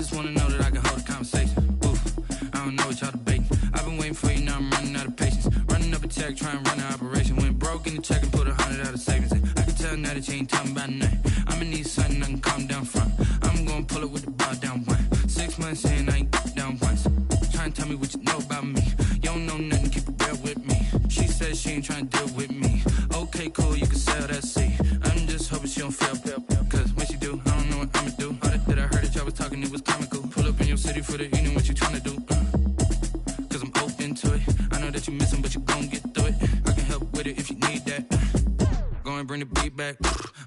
just wanna know that I can hold a conversation. Oof, I don't know what y'all debating. I've been waiting for you, now I'm running out of patience. Running up a check, trying to run an operation. Went broke in the check and put 100 out of savings in. I can tell now that you ain't talking about nothing. I'ma need something I can calm down from. I'm gonna pull it with the bar down one. 6 months in, I ain't down once. Trying to tell me what you know about me. You don't know nothing, keep it real with me. She said she ain't trying to deal with me. Okay, cool, you can sell that seed. I'm just hoping she don't fail. Cause when she do, I don't know what I'ma do. All that I heard that y'all was talking, it was comical. Pull up in your city for the evening, what you trying to do? Cause I'm open to it. I know that you missing, but you gon' get through it. I can help with it if you need that. Go and bring the beat back.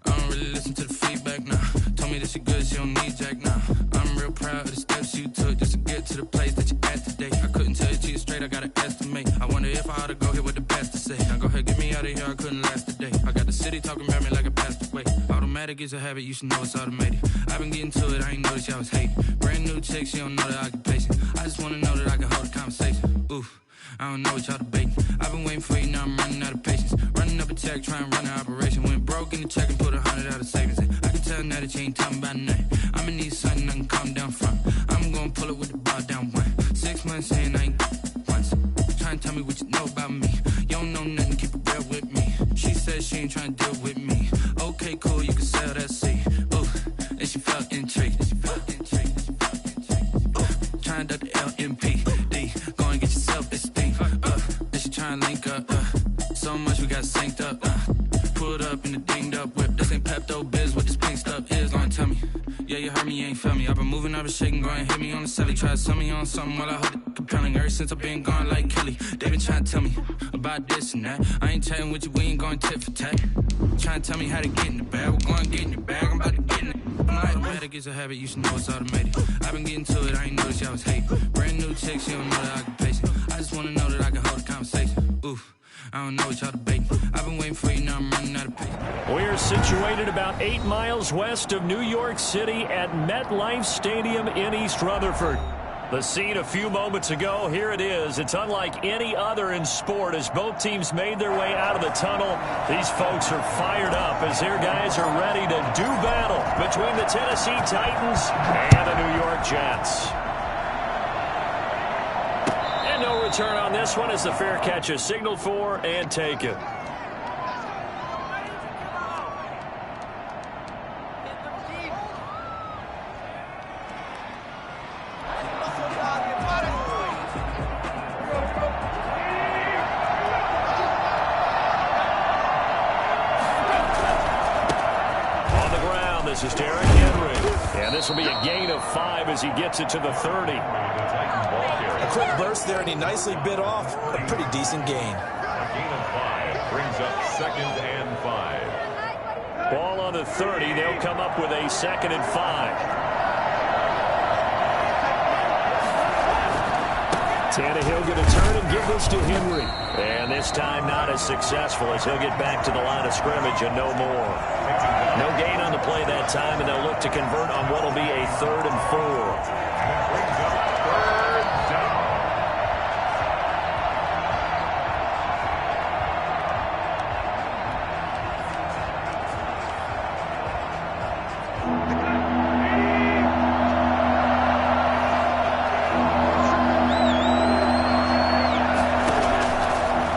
I don't really listen to the feedback, nah. Told me that she good, she don't need Jack, nah. I'm real proud of the steps you took just to get to the place that you at today. I couldn't tell you to you straight, I gotta estimate. I wonder if I ought to go here with the best to say. Now go ahead, get me out of here, I couldn't last today. I got the city talking about me like a passed away. Automatic is a habit, you should know it's automated. I've been getting to it, I ain't noticed y'all was hating. Brand new chick, she don't know the occupation. I just wanna know that I can hold a conversation. Oof, I don't know what y'all debating. I've been waiting for you, now I'm running out of patience. Running up a check, trying to run an operation. Went broke in the check and put 100 out of savings in. I can tell now that you ain't talking about nothing. I'ma need something I can calm down from. I'm gonna pull it with the bar down one. 6 months in, I ain't once. Trying to tell me what you know about me. You don't know nothing, keep it real with me. She said she ain't trying to deal with me. Okay, cool, you can sell that seed. Ooh, and she felt intrigued. Trying to duck the LMP. Go and get yourself this thing. And she trying to link up. So much we got synced up. Pulled up in the dinged up whip. This ain't Pepto Biz, what this pink stuff is. Long tell me. Yeah, you heard me, you ain't felt me. I've been moving, I've been shaking, go and hit me on the celly. Try to sell me on something while I hold it compelling. Ever since I've been gone like Kelly, they been trying to tell me about this and that. I ain't chatting with you, we ain't going tit for tat. Trying to tell me how to get in the bag. We're going to get in the bag, I'm about to get in it. Automatic is a habit, you should know it's automated. I've been getting to it, I ain't noticed y'all was hating. Brand new chick, she don't know the occupation. I just wanna know that I can hold a conversation. Oof, I don't know what y'all debating. I've been waiting for you, now I'm running out of patience. We're situated about 8 miles west of New York City at MetLife Stadium in East Rutherford. The scene a few moments ago, here it is. It's unlike any other in sport as both teams made their way out of the tunnel. These folks are fired up as their guys are ready to do battle between the Tennessee Titans and the New York Jets. And no return on this one as the fair catch is signaled for and taken. This is Derrick Henry. And this will be a gain of 5 as he gets it to the 30. A quick burst there, and he nicely bit off a pretty decent gain. A gain of 5 brings up 2nd and 5. Ball on the 30. They'll come up with a 2nd and 5. Tannehill going to turn and give this to Henry. And this time not as successful as he'll get back to the line of scrimmage and no more. No gain on the play that time, and they'll look to convert on what will be a 3rd and 4.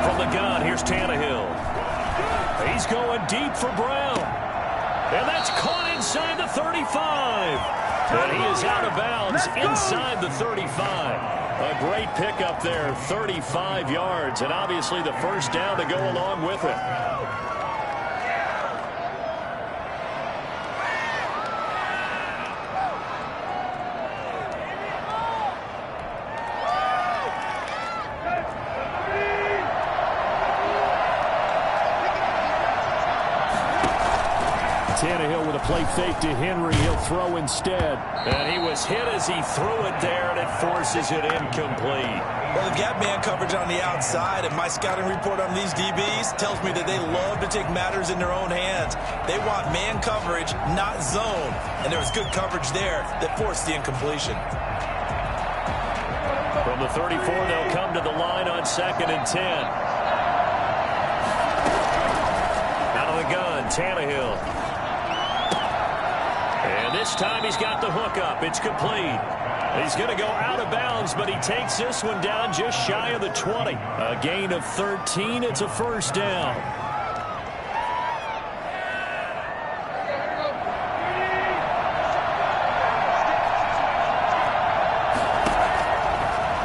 From the gun, here's Tannehill. He's going deep for Brown. And that's caught inside the 35. And he is out of bounds inside the 35. A great pickup there, 35 yards. And obviously the first down to go along with it. Tannehill with a play fake to Henry. He'll throw instead. And he was hit as he threw it there, and it forces it incomplete. Well, the gap man coverage on the outside, and my scouting report on these DBs tells me that they love to take matters in their own hands. They want man coverage, not zone. And there was good coverage there that forced the incompletion. From the 34, they'll come to the line on 2nd and 10. Out of the gun, Tannehill. And this time he's got the hook up. It's complete. He's going to go out of bounds, but he takes this one down just shy of the 20. A gain of 13. It's a first down.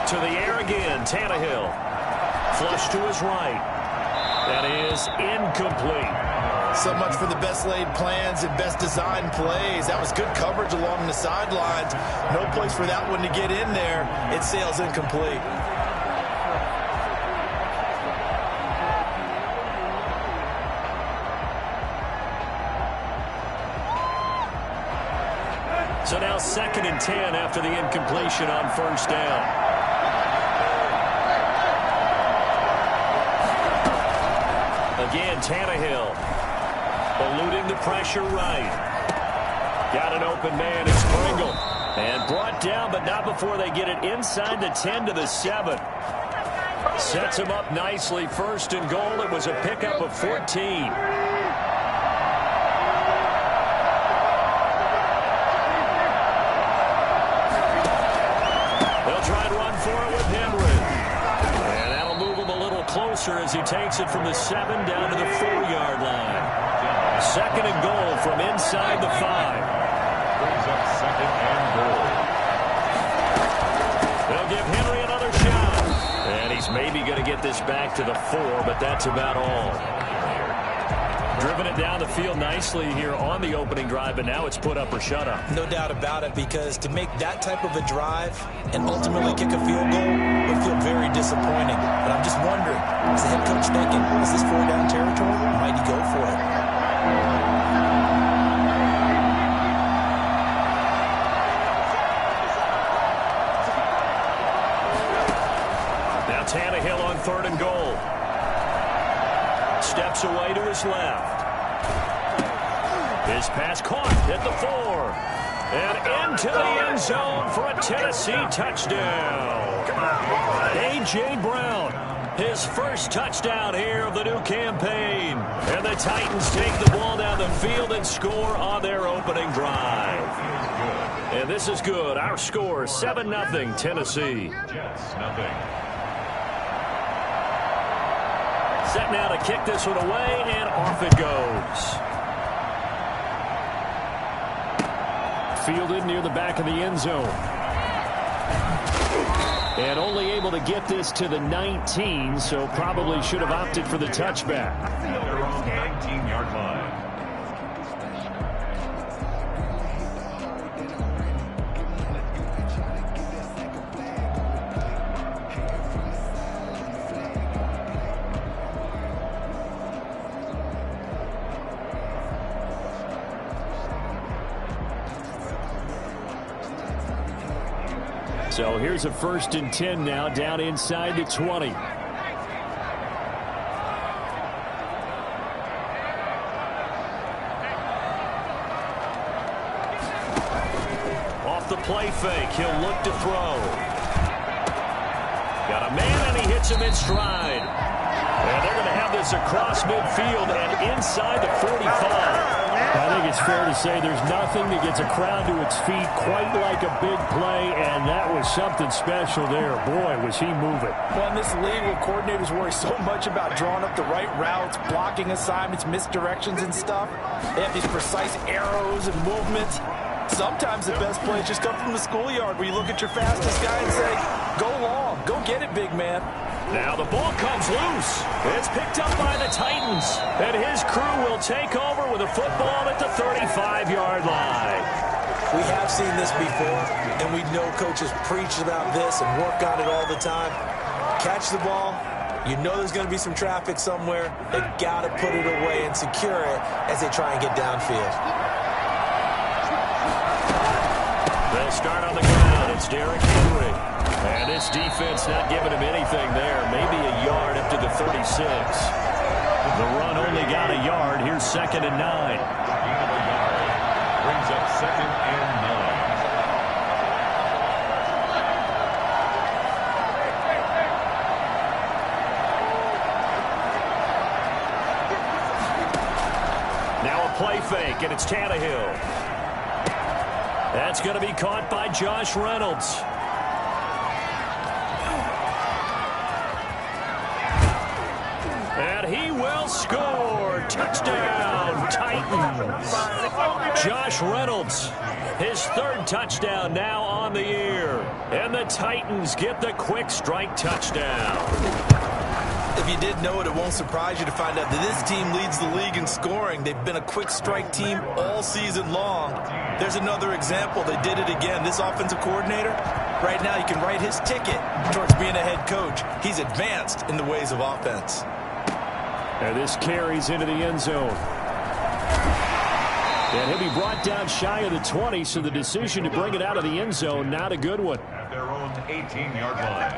To the air again, Tannehill. Flush to his right. That is incomplete. So much for the best laid plans and best designed plays. That was good coverage along the sidelines. No place for that one to get in there. It sails incomplete. So now 2nd and 10 after the incompletion on first down. Again, Tannehill eluding the pressure right. Got an open man. It's Pringle. And brought down, but not before they get it inside the 10 to the 7. Sets him up nicely. 1st and goal. It was a pickup of 14. As he takes it from the 7 down to the 4-yard line. 2nd and goal from inside the 5. Brings up 2nd and goal. They'll give Henry another shot. And he's maybe going to get this back to the 4, but that's about all. Driven it down the field nicely here on the opening drive, but now it's put up or shut up. No doubt about it, because to make that type of a drive and ultimately kick a field goal would feel very disappointing. But I'm just wondering, is the head coach thinking, is this 4-down territory? Might he go for it? Now Tannehill on 3rd and goal. Steps away to his left. His pass caught at the 4. And into the end zone for a Tennessee touchdown. A.J. Brown, his first touchdown here of the new campaign. And the Titans take the ball down the field and score on their opening drive. And this is good. Our score, 7-0 Tennessee. Jets, nothing. Set now to kick this one away, and off it goes. Fielded near the back of the end zone. And only able to get this to the 19, so probably should have opted for the touchback. They're on the 19-yard line. So here's a 1st and 10 now, down inside the 20. Off the play fake, he'll look to throw. Got a man, and he hits him in stride. And they're going to have this across midfield and inside the 45. I think it's fair to say there's nothing that gets a crowd to its feet quite like a big play, and that was something special there. Boy, was he moving. Well, in this league where coordinators worry so much about drawing up the right routes, blocking assignments, misdirections and stuff, they have these precise arrows and movements. Sometimes the best plays just come from the schoolyard where you look at your fastest guy and say, go long, go get it, big man. Now the ball comes loose. It's picked up by the Titans. And his crew will take over with a football at the 35-yard line. We have seen this before, and we know coaches preach about this and work on it all the time. Catch the ball. You know there's going to be some traffic somewhere. They've got to put it away and secure it as they try and get downfield. They'll start on the ground. It's Derrick Henry. And this defense not giving him anything there. Maybe a yard up to the 36. The run only got a yard. Here's 2nd and 9. Brings up 2nd and 9. Now a play fake, and it's Tannehill. That's going to be caught by Josh Reynolds. And he will score. Touchdown, Titans. Josh Reynolds, his third touchdown now on the year. And the Titans get the quick strike touchdown. If you didn't know it, it won't surprise you to find out that this team leads the league in scoring. They've been a quick strike team all season long. There's another example. They did it again. This offensive coordinator, right now you can write his ticket towards being a head coach. He's advanced in the ways of offense. And this carries into the end zone. And he'll be brought down shy of the 20, so the decision to bring it out of the end zone, not a good one. At their own 18-yard line.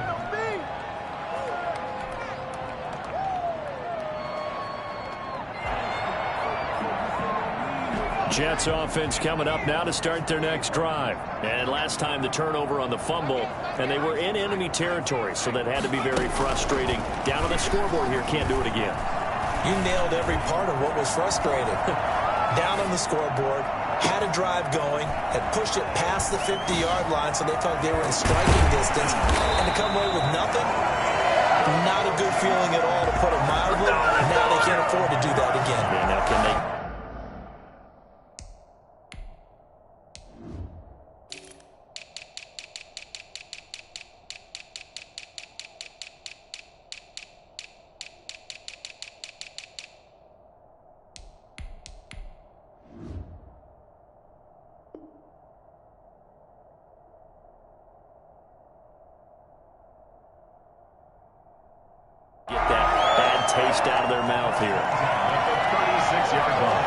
Jets offense coming up now to start their next drive. And last time the turnover on the fumble, and they were in enemy territory, so that had to be very frustrating. Down on the scoreboard here, can't do it again. You nailed every part of what was frustrating. Down on the scoreboard, had a drive going, had pushed it past the 50-yard line, so they felt they were in striking distance, and to come away with nothing, not a good feeling at all, to put it mildly. Now they can't afford to do that again. Yeah, now can they... get that bad taste out of their mouth here. At the 36-yard line.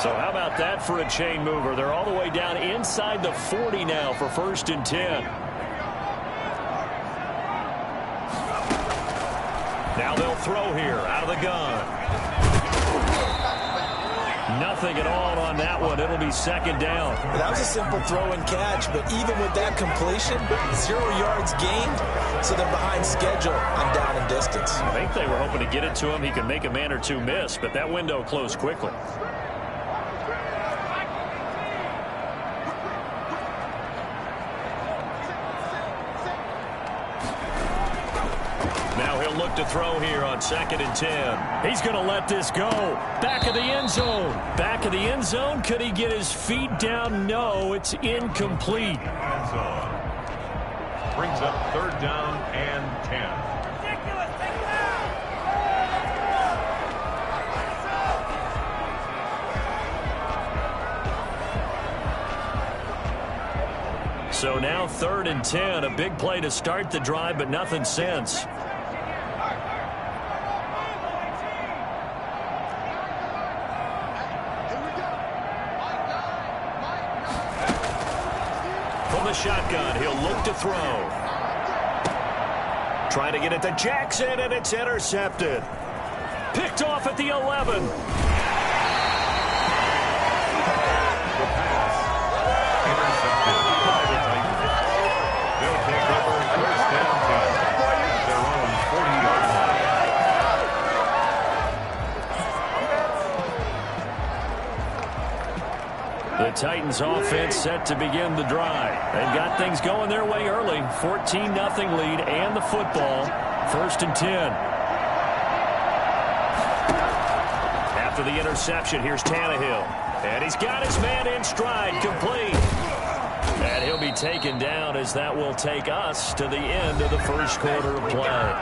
So how about that for a chain mover? They're all the way down inside the 40 now for 1st and 10. Now they'll throw here out of the gun. Nothing at all on that one. It'll be 2nd down. That was a simple throw and catch, but even with that completion, 0 yards gained, so they're behind schedule on down and distance. I think they were hoping to get it to him. He could make a man or two miss, but that window closed quickly. Now he'll look to throw here on 2nd and 10. He's going to let this go. Back of the end zone. Back of the end zone. Could he get his feet down? No, it's incomplete. End zone. Brings up 3rd down and 10. So now 3rd and 10. A big play to start the drive, but nothing since. From the shotgun, he'll look to throw. Trying to get it to Jackson, and it's intercepted. Picked off at the 11. The Titans offense set to begin the drive. They've got things going their way early. 14-0 lead and the football. 1st and 10. After the interception, here's Tannehill. And he's got his man in stride, complete. And he'll be taken down as that will take us to the end of the 1st quarter of play.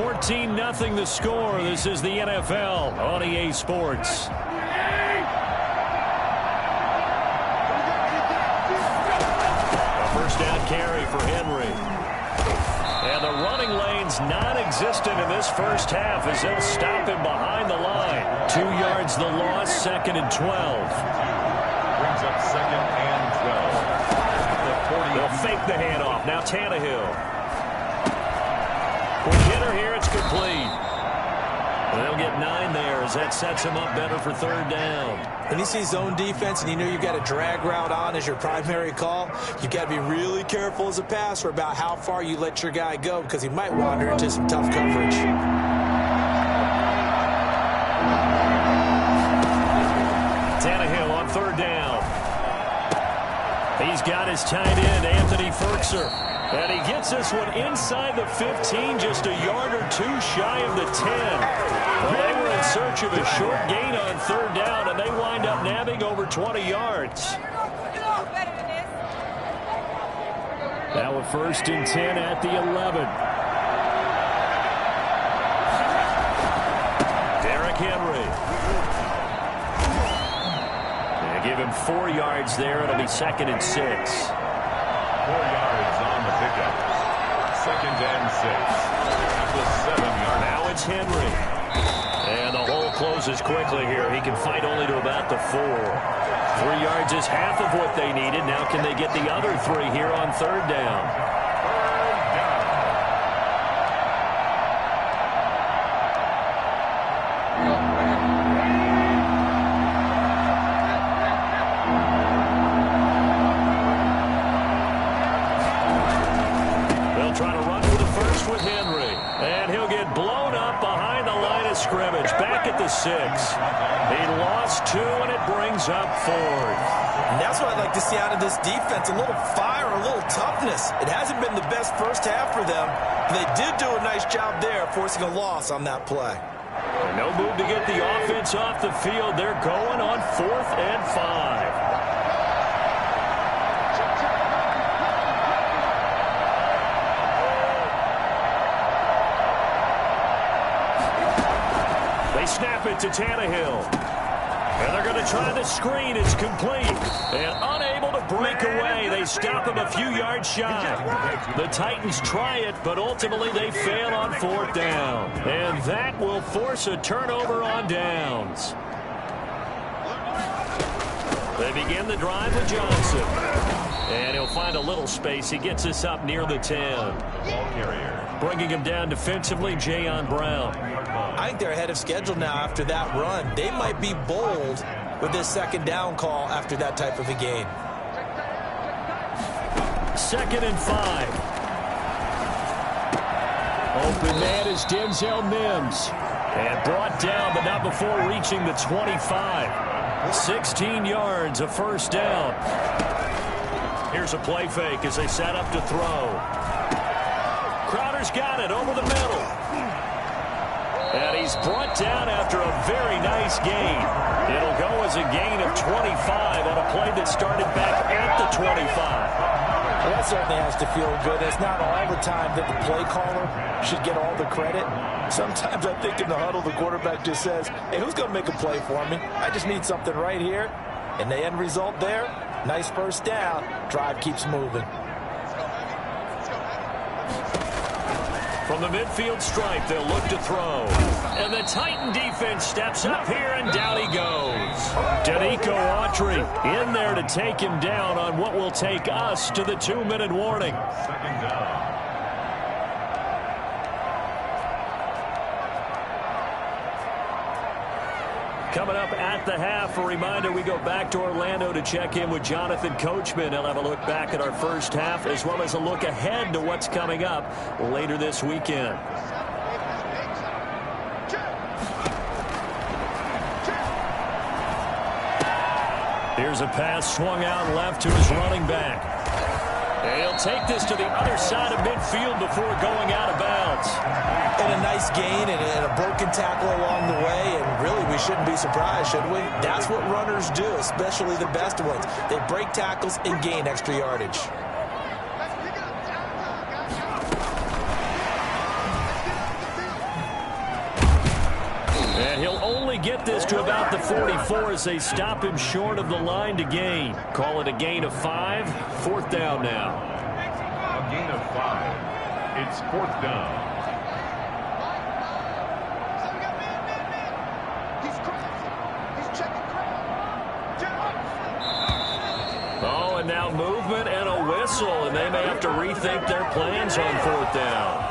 14-0 the score. This is the NFL on EA Sports. First down carry for Henry. And the running lane's non-existent in this 1st half as they'll stop him behind the line. 2 yards the loss, 2nd and 12. Brings up 2nd and 12. They'll fake the handoff. Now Tannehill. Quick hitter here, it's complete. They'll get 9 there as that sets him up better for 3rd down. When you see zone defense and you know you've got a drag route on as your primary call, you've got to be really careful as a passer about how far you let your guy go because he might wander into some tough coverage. third down. He's got his tight end, Anthony Ferkser. And he gets this one inside the 15, just a yard or two shy of the 10. Well, they were in search of a short gain on third down, and they wind up nabbing over 20 yards. Now a 1st and 10 at the 11. Derrick Henry. They give him 4 yards there. It'll be 2nd and 6. 4 yards on the pickup. 2nd and 6. At the 7-yard. Now it's Henry. And the hole closes quickly here. He can fight only to about the 4. 3 yards is half of what they needed. Now can they get the other 3 here on third down? They'll try to run for the first with Henry. And he'll get blown up behind the line of scrimmage. Back at the 6. He lost 2, and it brings up 4th. And that's what I'd like to see out of this defense, a little fire, a little toughness. It hasn't been the best first half for them, but they did do a nice job there, forcing a loss on that play. And no move to get the offense off the field. They're going on 4th and 5. They snap it to Tannehill. And they're going to try the screen. It's complete. And unable to break away. They stop him a few yards shy. The Titans try it, but ultimately they fail on 4th down. And that will force a turnover on downs. They begin the drive with Johnson. And he'll find a little space. He gets us up near the 10. Ball carrier. Bringing him down defensively, Jayon Brown. I think they're ahead of schedule now after that run. They might be bold with this 2nd down call after that type of a gain. 2nd and 5. Open man is Denzel Mims. And brought down, but not before reaching the 25. 16 yards, a 1st down. Here's a play fake as they set up to throw. Crowder's got it over the middle. And he's brought down after a very nice gain. It'll go as a gain of 25 on a play that started back at the 25. Well, that certainly has to feel good. It's not all the time that the play caller should get all the credit. Sometimes I think in the huddle, the quarterback just says, hey, who's going to make a play for me? I just need something right here. And the end result there, nice 1st down. Drive keeps moving. From the midfield stripe, they'll look to throw. And the Titan defense steps up here, and down he goes. Danico Autry in there to take him down on what will take us to the 2-minute warning. 2nd down. Coming up at the half, a reminder, we go back to Orlando to check in with Jonathan Coachman. He'll have a look back at our first half as well as a look ahead to what's coming up later this weekend. Here's a pass swung out left to his running back. He'll take this to the other side of midfield before going out of bounds. And a nice gain and a broken tackle along the way, and really we shouldn't be surprised, should we? That's what runners do, especially the best ones. They break tackles and gain extra yardage. And he'll only get this to about the 44 as they stop him short of the line to gain. Call it a gain of 5. 4th down now. A gain of 5. It's 4th down. Oh, and now movement and a whistle, and they may have to rethink their plans on 4th down.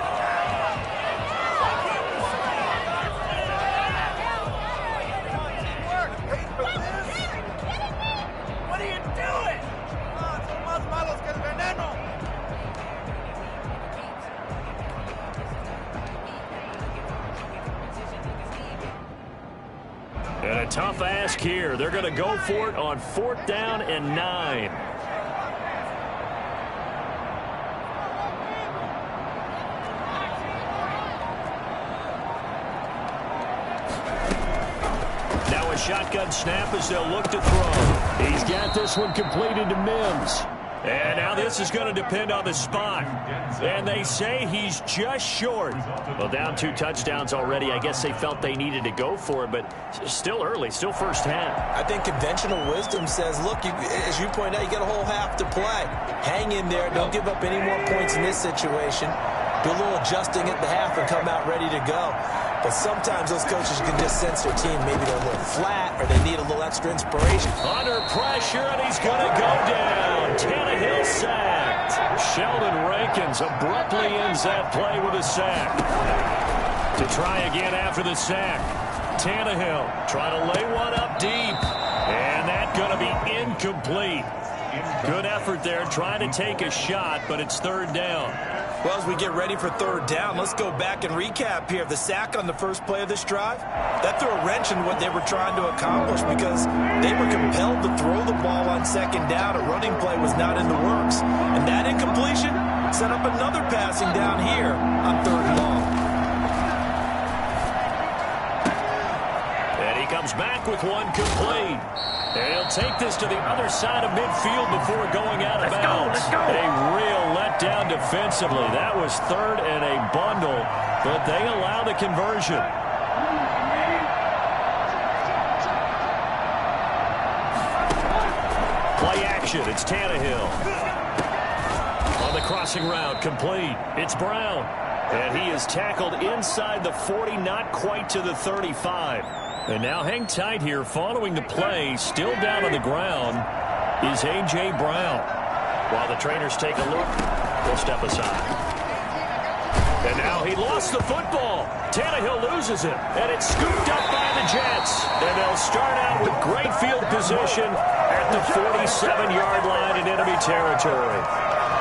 Tough tough ask here. They're going to go for it on 4th down and 9. Now a shotgun snap as they'll look to throw. He's got this one completed to Mims. And now this is going to depend on the spot. And they say he's just short. Well, down 2 touchdowns already. I guess they felt they needed to go for it, but still early, still first half. I think conventional wisdom says, look, as you point out, you got a whole half to play. Hang in there. Don't give up any more points in this situation. Do a little adjusting at the half and come out ready to go. But sometimes those coaches can just sense their team. Maybe they're a little flat or they need a little extra inspiration. Under pressure, and he's going to go down. Tannehill sacked. Sheldon Rankins abruptly ends that play with a sack. To try again after the sack. Tannehill trying to lay one up deep. And that's going to be incomplete. Good effort there trying to take a shot, but it's 3rd down. Well, as we get ready for 3rd down, let's go back and recap here. The sack on the first play of this drive, that threw a wrench in what they were trying to accomplish because they were compelled to throw the ball on 2nd down. A running play was not in the works. And that incompletion set up another passing down here on 3rd and long. And he comes back with one complete. And he'll take this to the other side of midfield before going out of bounds. A real letdown defensively. That was 3rd and a bundle, but they allow the conversion. Play action. It's Tannehill. On the crossing route, complete. It's Brown. And he is tackled inside the 40, not quite to the 35. And now hang tight here. Following the play, still down on the ground, is A.J. Brown. While the trainers take a look, they'll step aside. And now he lost the football. Tannehill loses it, and it's scooped up by the Jets. And they'll start out with great field position at the 47-yard line in enemy territory.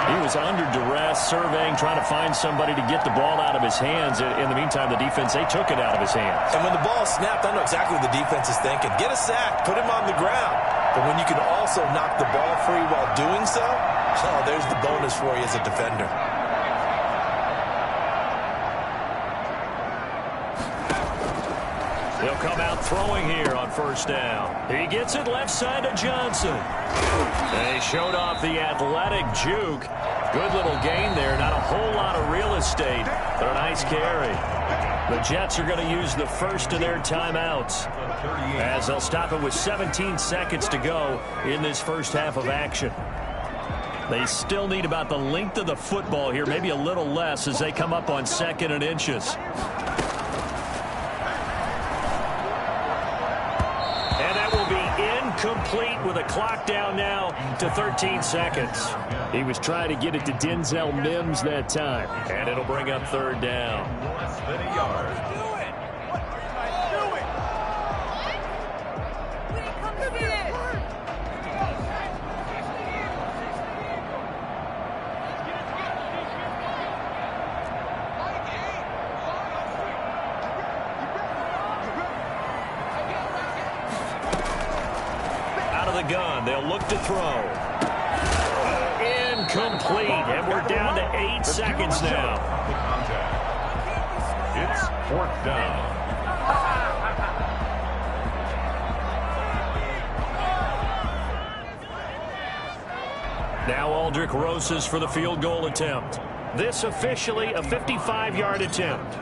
He was under duress, surveying, trying to find somebody to get the ball out of his hands. In the meantime, the defense, they took it out of his hands. And when the ball snapped, I know exactly what the defense is thinking. Get a sack, put him on the ground. But when you can also knock the ball free while doing so, oh, there's the bonus for you as a defender. He'll come out throwing here on 1st down. He gets it left side to Johnson. They showed off the athletic juke. Good little gain there. Not a whole lot of real estate, but a nice carry. The Jets are going to use the first of their timeouts as they'll stop it with 17 seconds to go in this first half of action. They still need about the length of the football here, maybe a little less as they come up on 2nd and inches. Complete with a clock down now to 13 seconds. He was trying to get it to Denzel Mims that time. And it'll bring up 3rd down. Less than a yard. Gun. They'll look to throw. Incomplete. And we're down to 8 seconds now. It's 4th down. Now Aldrick Rosas for the field goal attempt. This officially a 55-yard attempt.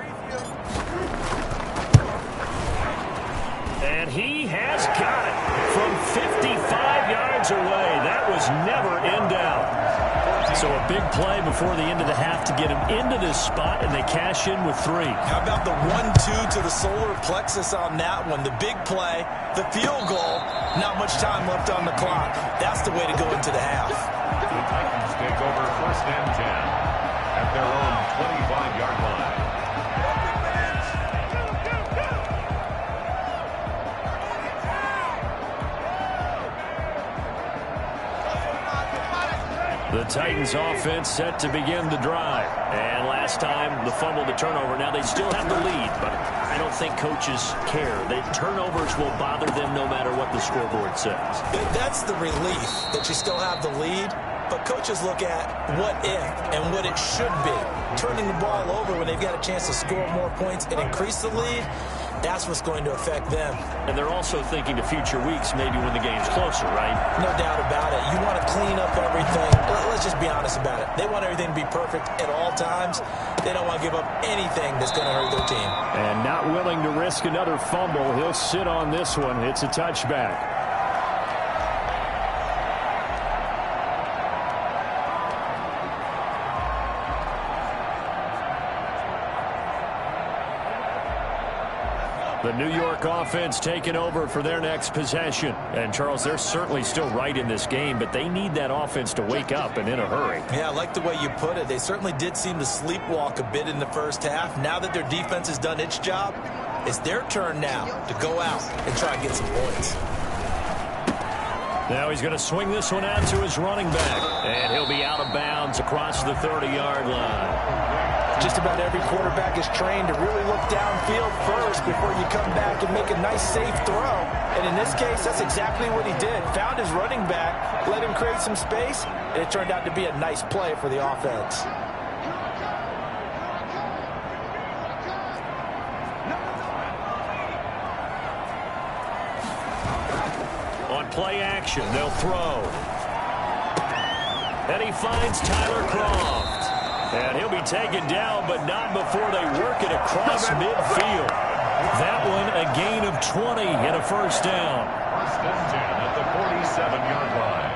And he has got it from 55 yards away. That was never in doubt. So a big play before the end of the half to get him into this spot, and they cash in with 3. How about the 1-2 to the solar plexus on that one? The big play, the field goal, not much time left on the clock. That's the way to go into the half. The Titans take over 1st and 10 at their own 25-yard line. The Titans offense set to begin the drive. And last time, the fumble, the turnover. Now they still have the lead, but I don't think coaches care. The turnovers will bother them no matter what the scoreboard says. That's the relief that you still have the lead. But coaches look at what if and what it should be. Turning the ball over when they've got a chance to score more points and increase the lead, that's what's going to affect them. And they're also thinking to future weeks, maybe when the game's closer, right? No doubt about it. You want to clean up everything. Let's just be honest about it. They want everything to be perfect at all times. They don't want to give up anything that's going to hurt their team. And not willing to risk another fumble. He'll sit on this one. It's a touchback. The New York offense taking over for their next possession. And, Charles, they're certainly still right in this game, but they need that offense to wake up and in a hurry. Yeah, I like the way you put it. They certainly did seem to sleepwalk a bit in the first half. Now that their defense has done its job, it's their turn now to go out and try and get some points. Now he's going to swing this one out to his running back. And he'll be out of bounds across the 30-yard line. Just about every quarterback is trained to really look downfield first before you come back and make a nice, safe throw. And in this case, that's exactly what he did. Found his running back, let him create some space, and it turned out to be a nice play for the offense. On play action, they'll throw. And he finds Tyler Kroft. And he'll be taken down, but not before they work it across midfield. That one a gain of 20 and a first down. First and 10 at the 47-yard line.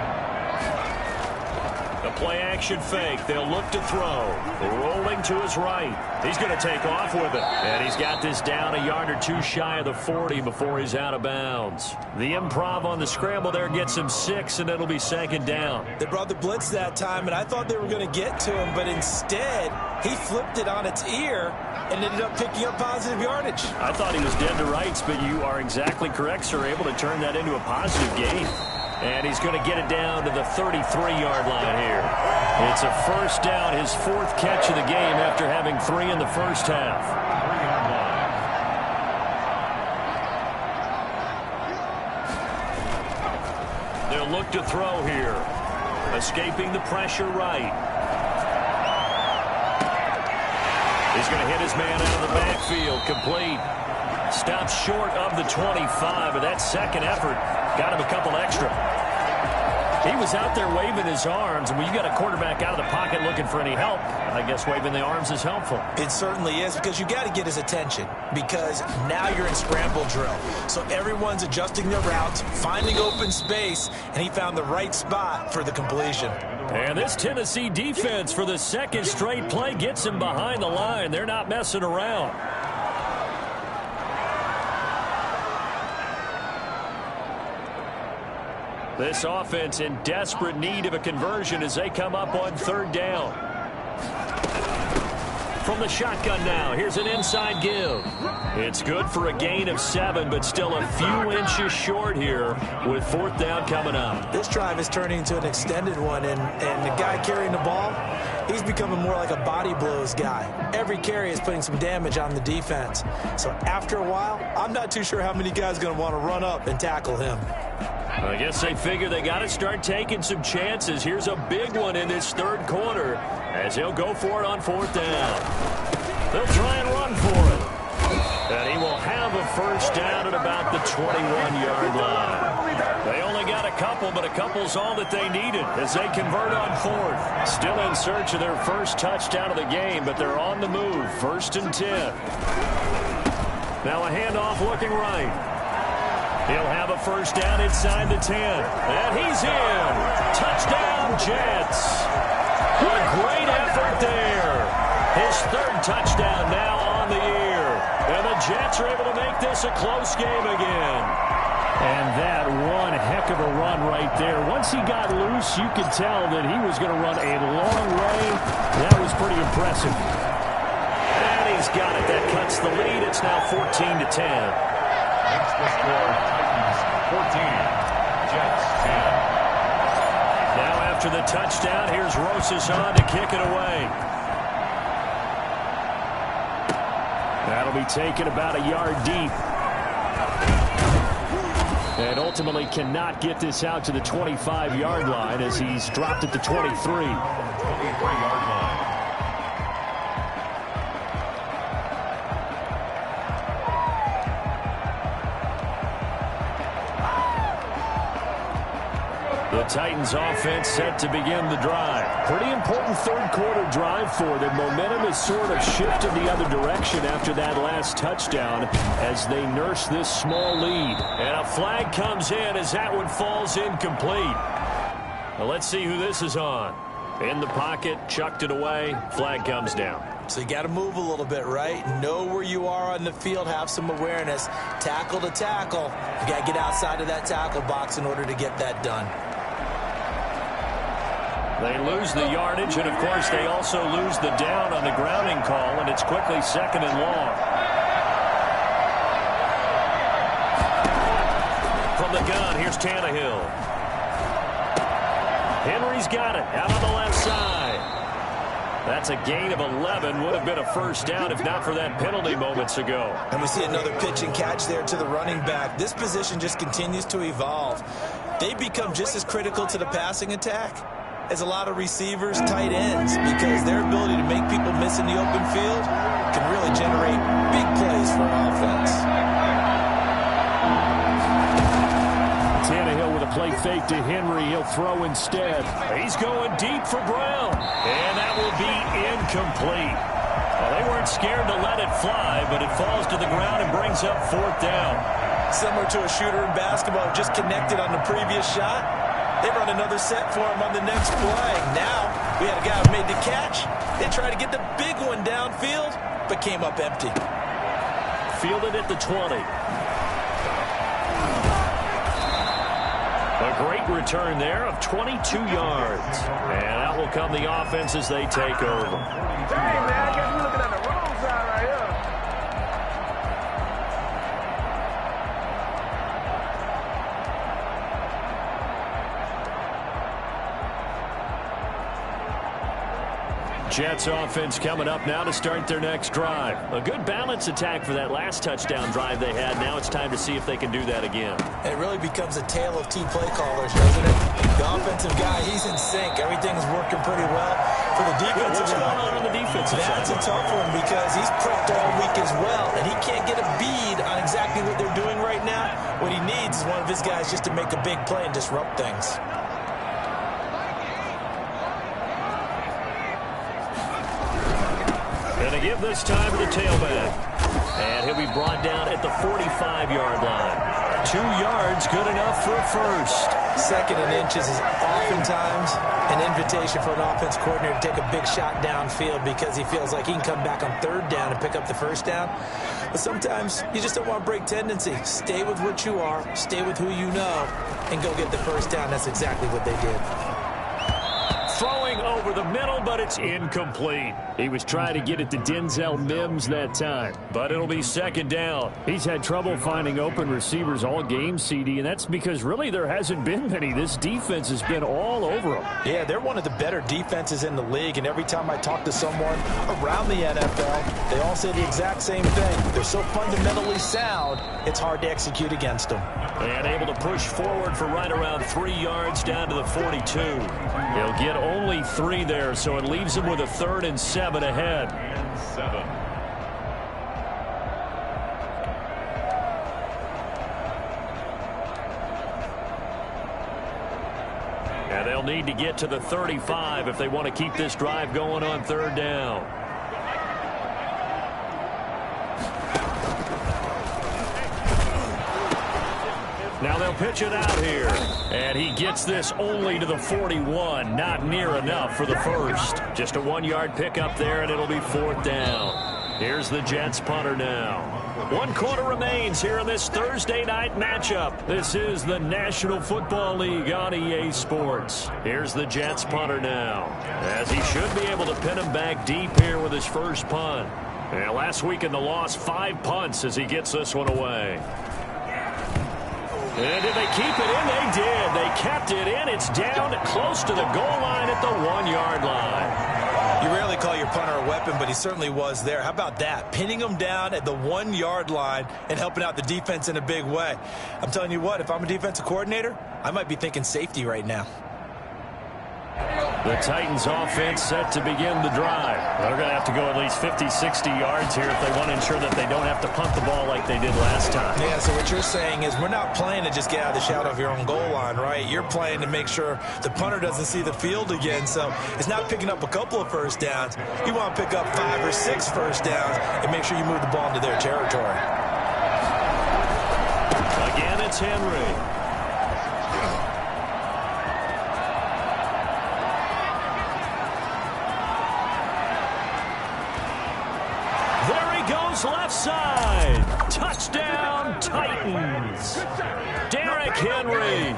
The play action fake. They'll look to throw. Rolling to his right. He's going to take off with it. And he's got this down a yard or two shy of the 40 before he's out of bounds. The improv on the scramble there gets him 6, and it'll be second down. They brought the blitz that time, and I thought they were going to get to him, but instead he flipped it on its ear and ended up picking up positive yardage. I thought he was dead to rights, but you are exactly correct, sir. Able to turn that into a positive gain. And he's going to get it down to the 33-yard line here. It's a first down, his 4th catch of the game after having 3 in the first half. 3-yard line. They'll look to throw here. Escaping the pressure right. He's going to hit his man out of the backfield. Complete. Stops short of the 25, but that second effort got him a couple extra. He was out there waving his arms, and when you got a quarterback out of the pocket looking for any help, I guess waving the arms is helpful. It certainly is, because you got to get his attention, because now you're in scramble drill. So everyone's adjusting their routes, finding open space, and he found the right spot for the completion. And this Tennessee defense for the second straight play gets him behind the line. They're not messing around. This offense in desperate need of a conversion as they come up on 3rd down. From the shotgun now, here's an inside give. It's good for a gain of 7, but still a few inches short here with 4th down coming up. This drive is turning into an extended one, and the guy carrying the ball, he's becoming more like a body blows guy. Every carry is putting some damage on the defense. So after a while, I'm not too sure how many guys are going to want to run up and tackle him. I guess they figure they got to start taking some chances. Here's a big one in this 3rd quarter as he'll go for it on 4th down. They'll try and run for it. And he will have a first down at about the 21-yard line. They only got a couple, but a couple's all that they needed as they convert on 4th. Still in search of their first touchdown of the game, but they're on the move. 1st and 10. Now a handoff looking right. He'll have a first down inside the 10. And he's in. Touchdown, Jets. A great effort there. His 3rd touchdown now on the year. And the Jets are able to make this a close game again. And that one heck of a run right there. Once he got loose, you could tell that he was going to run a long way. That was pretty impressive. And he's got it. That cuts the lead. It's now 14-10. Makes the score Titans 14, Jets 10. Now After the touchdown, here's Rosas on to kick it away. That'll be taken about a yard deep. And ultimately cannot get this out to the 25-yard line as he's dropped at the 23. 23-yard line. The Titans offense set to begin the drive. Pretty important third quarter drive for them. Momentum has sort of shifted the other direction after that last touchdown as they nurse this small lead. And a flag comes in as that one falls incomplete. Well, let's see who this is on. In the pocket, chucked it away, flag comes down. So you got to move a little bit, right? Know where you are on the field, have some awareness. Tackle to tackle. You got to get outside of that tackle box in order to get that done. They lose the yardage, and, of course, they also lose the down on the grounding call, and it's quickly second and long. From the gun, here's Tannehill. Henry's got it out on the left side. That's a gain of 11. Would have been a first down if not for that penalty moments ago. And we see another pitch and catch there to the running back. This position just continues to evolve. They become just as critical to the passing attack as a lot of receivers, tight ends, because their ability to make people miss in the open field can really generate big plays for an offense. Tannehill with a play fake to Henry. He'll throw instead. He's going deep for Brown. And that will be incomplete. Well, they weren't scared to let it fly, but it falls to the ground and brings up fourth down. Similar to a shooter in basketball, just connected on the previous shot. They run another set for him on the next play. Now, we had a guy who made the catch. They tried to get the big one downfield, but came up empty. Fielded at the 20. A great return there of 22 yards. And out will come the offense as they take over. Hey, man, I guess we're looking at the wrong side right here. Jets offense coming up now to start their next drive. A good balance attack for that last touchdown drive they had. Now it's time to see if they can do that again. It really becomes a tale of two play callers, doesn't it? The offensive guy, he's in sync. Everything's working pretty well. For the defensive What's going on the defensive side? That's a tough one because he's prepped all week as well, and he can't get a bead on exactly what they're doing right now. What he needs is one of his guys just to make a big play and disrupt things. Going to give this time to the tailback. And he'll be brought down at the 45-yard line. 2 yards, good enough for a first. Second and inches is oftentimes an invitation for an offense coordinator to take a big shot downfield because he feels like he can come back on third down and pick up the first down. But sometimes you just don't want to break tendency. Stay with what you are, stay with who you know, and go get the first down. That's exactly what they did. Throwing over the middle, but it's incomplete. He was trying to get it to Denzel Mims that time, but it'll be second down. He's had trouble finding open receivers all game, CD, and that's because really there hasn't been many. This defense has been all over them. Yeah, they're one of the better defenses in the league, and every time I talk to someone around the NFL, they all say the exact same thing. They're so fundamentally sound, it's hard to execute against them. And able to push forward for right around 3 yards down to the 42. He'll get only 3 there, so it leaves him with a 3rd and 7 ahead. 7. And they'll need to get to the 35 if they want to keep this drive going on 3rd down. Now they'll pitch it out here. And he gets this only to the 41. Not near enough for the first. Just a 1-yard pickup there, and it'll be 4th down. Here's the Jets punter now. 1 quarter remains here in this Thursday night matchup. This is the National Football League on EA Sports. Here's the Jets punter now, as he should be able to pin him back deep here with his first punt. And last week in the loss, 5 punts as he gets this one away. And did they keep it in? They did. They kept it in. It's down close to the goal line at the 1-yard line. You rarely call your punter a weapon, but he certainly was there. How about that? Pinning him down at the 1-yard line and helping out the defense in a big way. I'm telling you what, if I'm a defensive coordinator, I might be thinking safety right now. The Titans offense set to begin the drive. They're going to have to go at least 50, 60 yards here if they want to ensure that they don't have to punt the ball like they did last time. Yeah, so what you're saying is we're not playing to just get out of the shadow of your own goal line, right? You're playing to make sure the punter doesn't see the field again. So it's not picking up a couple of first downs. You want to pick up 5 or 6 first downs and make sure you move the ball into their territory. Again, it's Henry. Left side. Touchdown, Titans. Derrick Henry,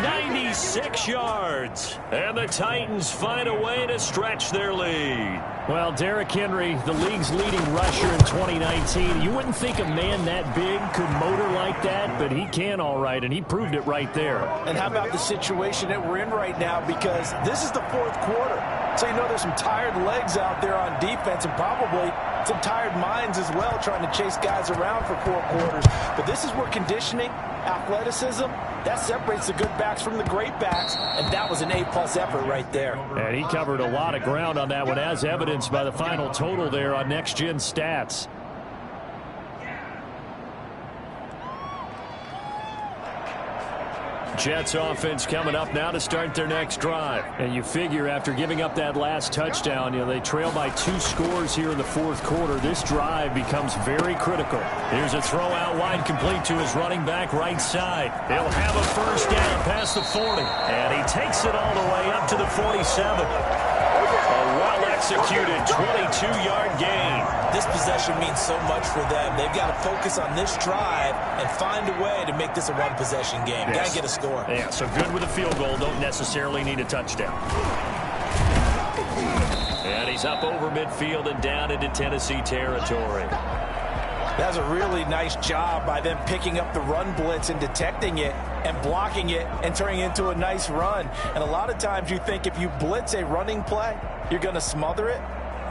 96 yards. And the Titans find a way to stretch their lead. Well, Derrick Henry, the league's leading rusher in 2019. You wouldn't think a man that big could motor like that, but he can all right, and he proved it right there. And how about the situation that we're in right now? Because this is the fourth quarter. So you know there's some tired legs out there on defense and probably some tired minds as well trying to chase guys around for 4 quarters. But this is where conditioning, athleticism, that separates the good backs from the great backs, and that was an A-plus effort right there. And he covered a lot of ground on that one, as evidenced by the final total there on Next Gen Stats. Jets offense coming up now to start their next drive. And you figure after giving up that last touchdown, they trail by 2 scores here in the fourth quarter. This drive becomes very critical. Here's a throw out wide, complete to his running back right side. He'll have a first down past the 40. And he takes it all the way up to the 47. A well-executed 22-yard gain. This possession means so much for them. They've got to focus on this drive and find a way to make this a one-possession game. Yes. Got to get a score. Yeah, so good with a field goal. Don't necessarily need a touchdown. And he's up over midfield and down into Tennessee territory. That's a really nice job by them picking up the run blitz and detecting it and blocking it and turning it into a nice run. And a lot of times you think if you blitz a running play, you're going to smother it.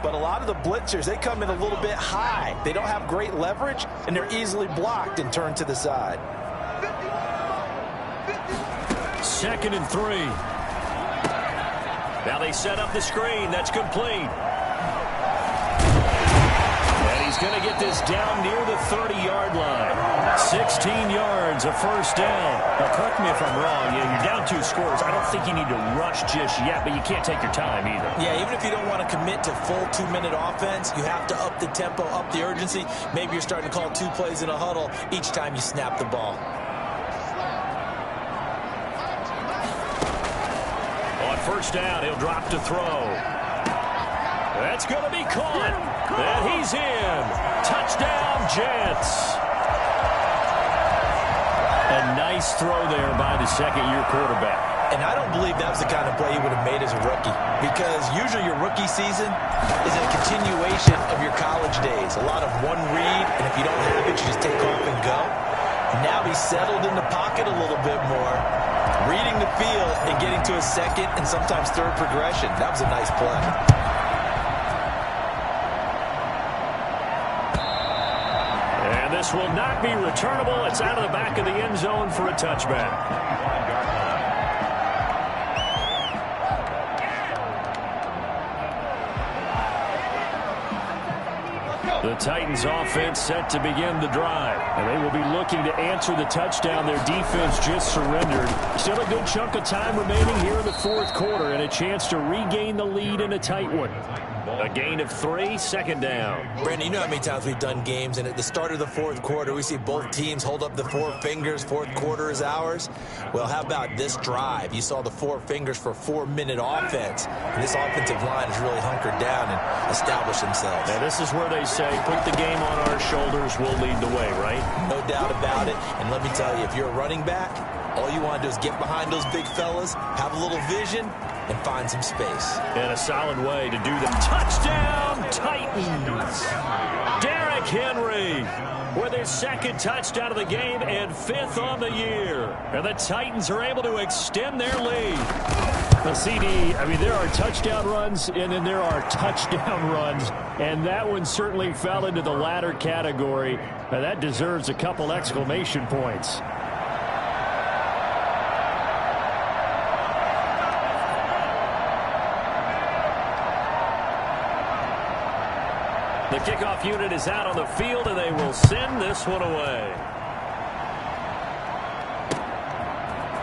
But a lot of the blitzers, they come in a little bit high. They don't have great leverage, and they're easily blocked and turned to the side. 2nd and 3. Now they set up the screen. That's complete. And he's going to get this down near the 30-yard line. 16 yards, a first down. Now, correct me if I'm wrong. You're down 2 scores. I don't think you need to rush just yet, but you can't take your time either. Yeah, even if you don't want to commit to full 2-minute offense, you have to up the tempo, up the urgency. Maybe you're starting to call 2 plays in a huddle each time you snap the ball. On first down, he'll drop to throw. That's going to be caught. And he's in. Touchdown, Jets. A nice throw there by the second-year quarterback. And I don't believe that was the kind of play he would have made as a rookie, because usually your rookie season is a continuation of your college days. A lot of one read, and if you don't have it, you just take off and go. Now he's settled in the pocket a little bit more, reading the field and getting to a second and sometimes third progression. That was a nice play. This will not be returnable. It's out of the back of the end zone for a touchback. The Titans offense set to begin the drive. And they will be looking to answer the touchdown their defense just surrendered. Still a good chunk of time remaining here in the fourth quarter and a chance to regain the lead in a tight one. A gain of 3, 2nd down. Brandon, you know how many times we've done games, and at the start of the fourth quarter, we see both teams hold up the 4 fingers, fourth quarter is ours. Well, how about this drive? You saw the 4 fingers for 4-minute offense, and this offensive line has really hunkered down and established themselves. Now, this is where they say, put the game on our shoulders, we'll lead the way, right? No doubt about it, and let me tell you, if you're a running back, all you want to do is get behind those big fellas, have a little vision, and find some space. And a solid way to do them. Touchdown, Titans! Derrick Derrick Henry with his second touchdown of the game and 5th on the year. And the Titans are able to extend their lead. The CD, I mean, there are touchdown runs and then there are touchdown runs. And that one certainly fell into the latter category. Now, that deserves a couple exclamation points. The kickoff unit is out on the field, and they will send this one away.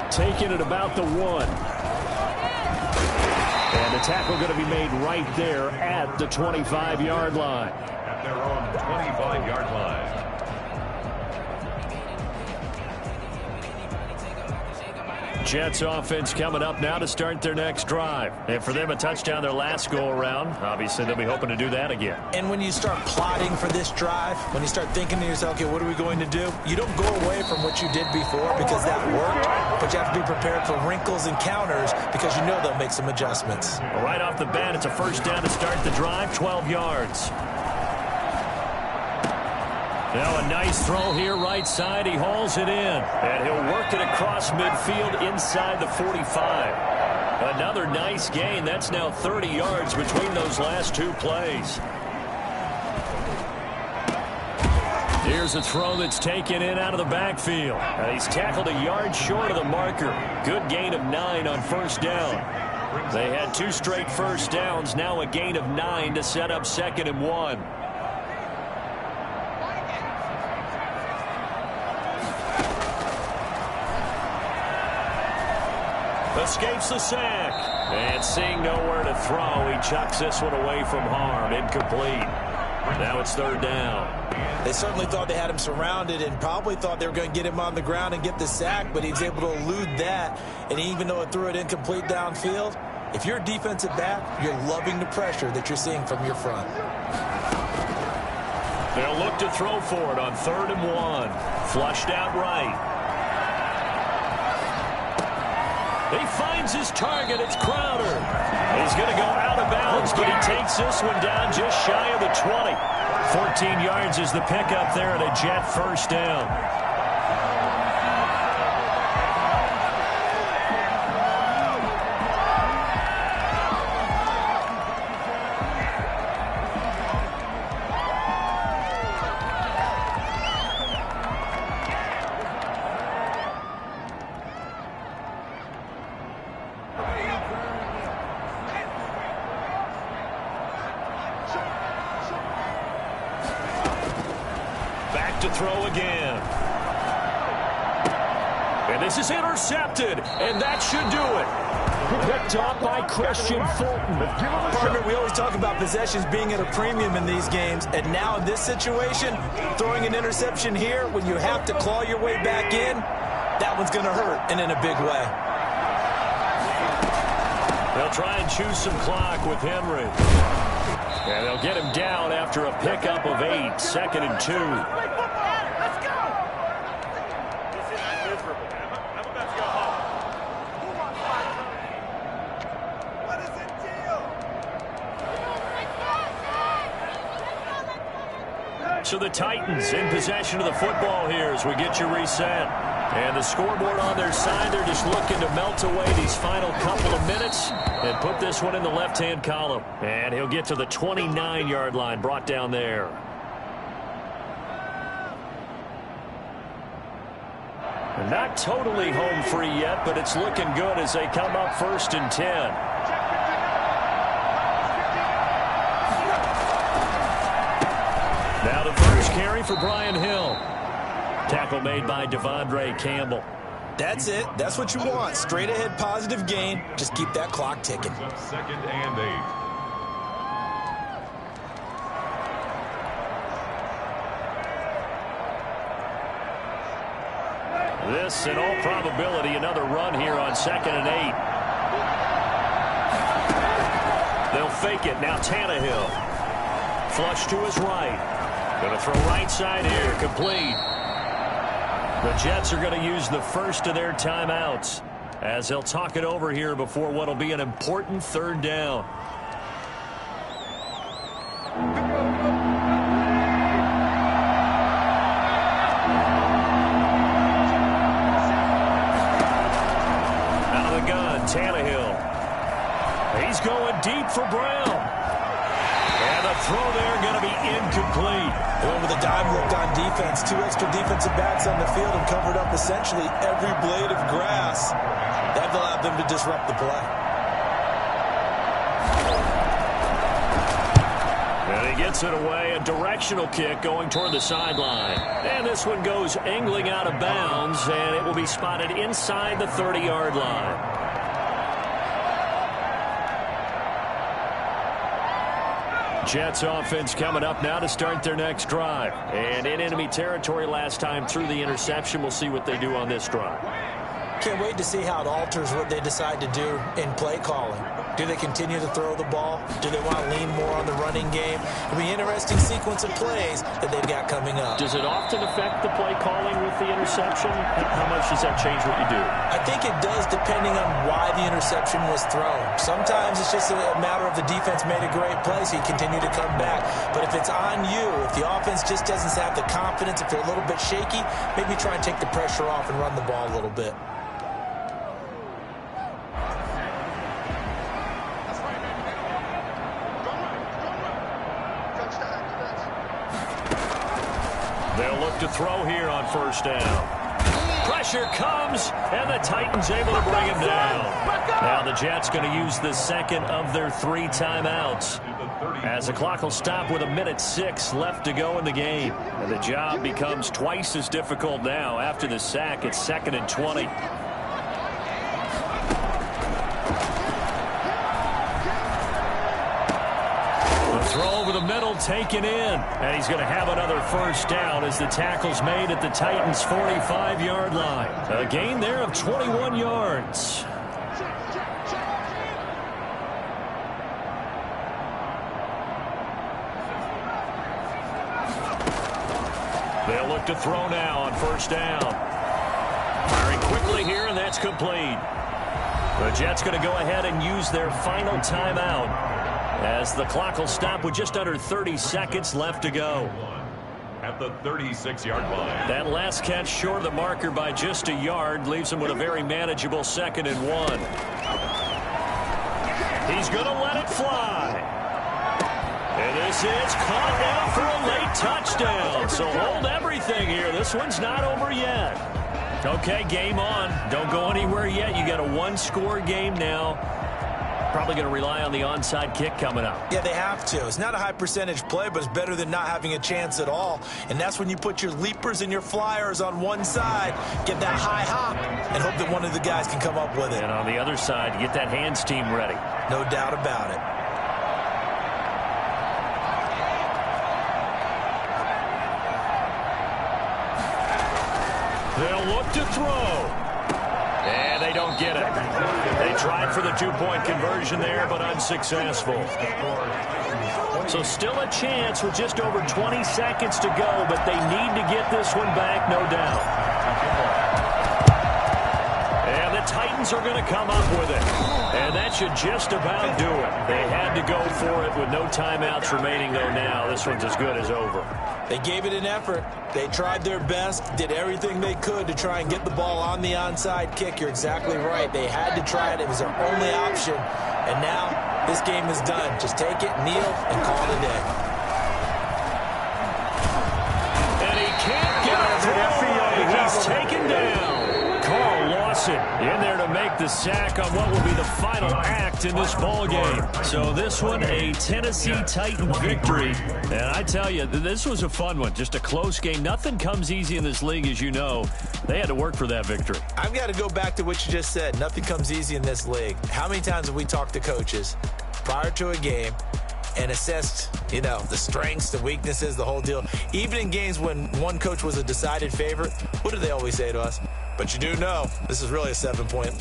Taking it about the 1. And the tackle going to be made right there at the 25-yard line. At their own 25-yard line. Jets offense coming up now to start their next drive. And for them, a touchdown their last go-around. Obviously, they'll be hoping to do that again. And when you start plotting for this drive, when you start thinking to yourself, okay, what are we going to do? You don't go away from what you did before because that worked, but you have to be prepared for wrinkles and counters because you know they'll make some adjustments. Well, right off the bat, it's a first down to start the drive, 12 yards. Now a nice throw here, right side. He hauls it in, and he'll work it across midfield inside the 45. Another nice gain. That's now 30 yards between those last two plays. Here's a throw that's taken in out of the backfield. And he's tackled a yard short of the marker. Good gain of 9 on first down. They had 2 straight first downs. Now a gain of 9 to set up 2nd and 1. Escapes the sack. And seeing nowhere to throw, he chucks this one away from harm. Incomplete. Now it's 3rd down. They certainly thought they had him surrounded and probably thought they were going to get him on the ground and get the sack, but he was able to elude that. And even though it threw it incomplete downfield, if you're a defensive back, you're loving the pressure that you're seeing from your front. They'll look to throw for it on 3rd and 1. Flushed out right. He finds his target. It's Crowder. He's going to go out of bounds, but he takes this one down just shy of the 20. 14 yards is the pickup there at a Jet first down. To throw again. And this is intercepted, and that should do it. Picked off by Christian Fulton. Partner, we always talk about possessions being at a premium in these games, and now in this situation, throwing an interception here when you have to claw your way back in, that one's going to hurt, and in a big way. They'll try and choose some clock with Henry. And they'll get him down after a pickup of 8, 2nd and 2. So the Titans in possession of the football here as we get you reset. And the scoreboard on their side, they're just looking to melt away these final couple of minutes and put this one in the left-hand column. And he'll get to the 29-yard line, brought down there. And not totally home free yet, but it's looking good as they come up 1st and 10. Now the first carry for Brian Hill. Tackle made by Devondre Campbell. That's it. That's what you want. Straight ahead positive gain. Just keep that clock ticking. 2nd and 8. This, in all probability, another run here on 2nd and 8. They'll fake it. Now Tannehill. Flush to his right. Going to throw right side here. Complete. The Jets are going to use the first of their timeouts as they'll talk it over here before what will be an important 3rd down. 2 gun, Tannehill. He's going deep for Brown. And the throw there going to be incomplete. They went with a dime look on defense. 2 extra defensive backs on the field and covered up essentially every blade of grass. That allowed them to disrupt the play. And he gets it away. A directional kick going toward the sideline. And this one goes angling out of bounds, and it will be spotted inside the 30-yard line. Jets offense coming up now to start their next drive. And in enemy territory last time through the interception. We'll see what they do on this drive. Can't wait to see how it alters what they decide to do in play calling. Do they continue to throw the ball? Do they want to lean more on the running game? It'll be an interesting sequence of plays that they've got coming up. Does it often affect the play calling with the interception? How much does that change what you do? I think it does depending on why the interception was thrown. Sometimes it's just a matter of the defense made a great play, so you continue to come back. But if it's on you, if the offense just doesn't have the confidence, if they're a little bit shaky, maybe try and take the pressure off and run the ball a little bit. They'll look to throw here on first down. Pressure comes, and the Titans able to bring him down. Now the Jets going to use the second of their 3 timeouts, as the clock will stop with 1:06 left to go in the game. And the job becomes twice as difficult now. After the sack, it's 2nd and 20. Throw over the middle, taken in. And he's going to have another first down as the tackle's made at the Titans' 45-yard line. A gain there of 21 yards. They'll look to throw now on first down. Firing quickly here, and that's complete. The Jets going to go ahead and use their final timeout, as the clock will stop with just under 30 seconds left to go. At the 36-yard line. That last catch short of the marker by just a yard leaves him with a very manageable 2nd and 1. He's going to let it fly. And this is caught down for a late touchdown. So hold everything here. This one's not over yet. Okay, game on. Don't go anywhere yet. You got a 1-score game now. Probably going to rely on the onside kick coming up. Yeah, they have to. It's not a high percentage play, but it's better than not having a chance at all. And that's when you put your leapers and your flyers on one side, get that high hop, and hope that one of the guys can come up with it. And on the other side, get that hands team ready. No doubt about it. They'll look to throw. And they don't get it. They tried for the 2-point conversion there, but unsuccessful. So still a chance with just over 20 seconds to go, but they need to get this one back, no doubt. And the Titans are going to come up with it. And that should just about do it. They had to go for it with no timeouts remaining, though, now. This one's as good as over. They gave it an effort. They tried their best, did everything they could to try and get the ball on the onside kick. You're exactly right. They had to try it. It was their only option. And now this game is done. Just take it, kneel, and call it a day. And he can't get it through. He's taken down. Carl Lawson in there to make the sack on what will be the final act in this ball game. So this one, a Tennessee Titan victory. And I tell you, this was a fun one. Just a close game. Nothing comes easy in this league, as you know. They had to work for that victory. I've got to go back to what you just said. Nothing comes easy in this league. How many times have we talked to coaches prior to a game and assessed, you know, the strengths, the weaknesses, the whole deal? Even in games when one coach was a decided favorite, what do they always say to us? But you do know, this is really a 7-point.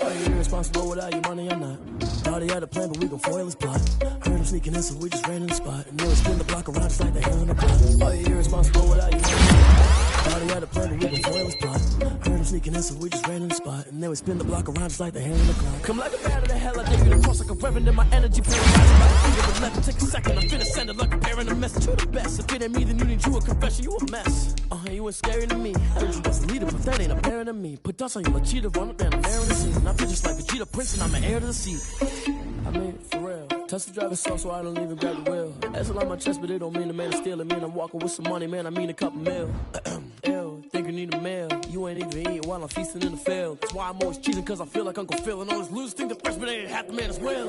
Are you irresponsible without your money or not? Thought he had a plan, but we gon' foil his plot. Heard him sneaking in, so we just ran in the spot. And they was spin the block around just like they hell in the block. Are you irresponsible without your money? Thought he had a plan, but we gon' foil his plot. Heard him sneaking in, so we just ran in the spot. And then we spin the block around just like the hand in the clock. Come like a bat of the hell, I dare you to cross like a reverend in my energy. Paralyzing like a finger with left. Take a second, I'm finna send it like a parent a message. You the best. If it ain't me, then you need you a confession. You a mess. You ain't scary to me. Heard you was a leader, but that ain't apparent to me. Put dust on you like cheetah, run up down the narrow the scene. I feel just like Vegeta Prince, and I'm an heir to the seat. I mean, for real. Touch the driver's soft, so I don't even grab the wheel. That's a lot on my chest, but it don't mean the man is stealing. Man, I'm walking with some money, man. I mean a couple mil. Ew, think you need a meal. You ain't even eating while I'm feasting in the field. That's why I'm always cheating, cause I feel like Uncle Phil. And all those losers think the freshman ain't half the man as well.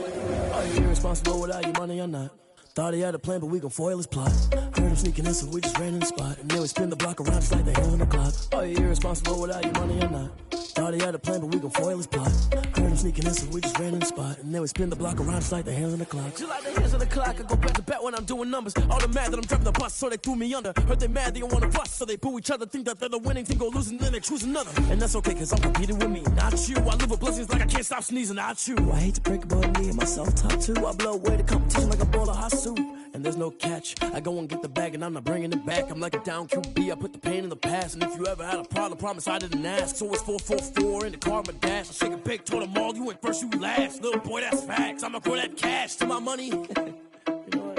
Are you irresponsible without your money or not? Thought he had a plan, but we gon' foil his plot. Heard him sneaking in, so we just ran in the spot. And then we spin the block around just like the hand on the clock. Are you irresponsible without your money or not? Thought he had a plan, but we gon' foil his plot. Heard him sneaking in, so we just ran in the spot. And then we spin the block around just like the hands on the clock. Just like the hands on the clock, I go back to back when I'm doing numbers. All the mad that I'm driving the bus, so they threw me under. Heard they mad, they don't wanna bust, so they boo each other. Think that they're the winning team, go losing, then they choose another. And that's okay, cause I'm competing with me, not you. I live with blessings like I can't stop sneezing, not you. I hate to break it, but me and myself top two. I blow away the competition like a ball of hot soup. And there's no catch. I go and get the bag and I'm not bringing it back. I'm like a down QB, I put the pain in the past. And if you ever had a problem, promise I didn't ask. So it's 444 in the car, my dash. I shake a big, told them all, you ain't first, you last. Little boy, that's facts. I'ma grow that cash to my money. You know what?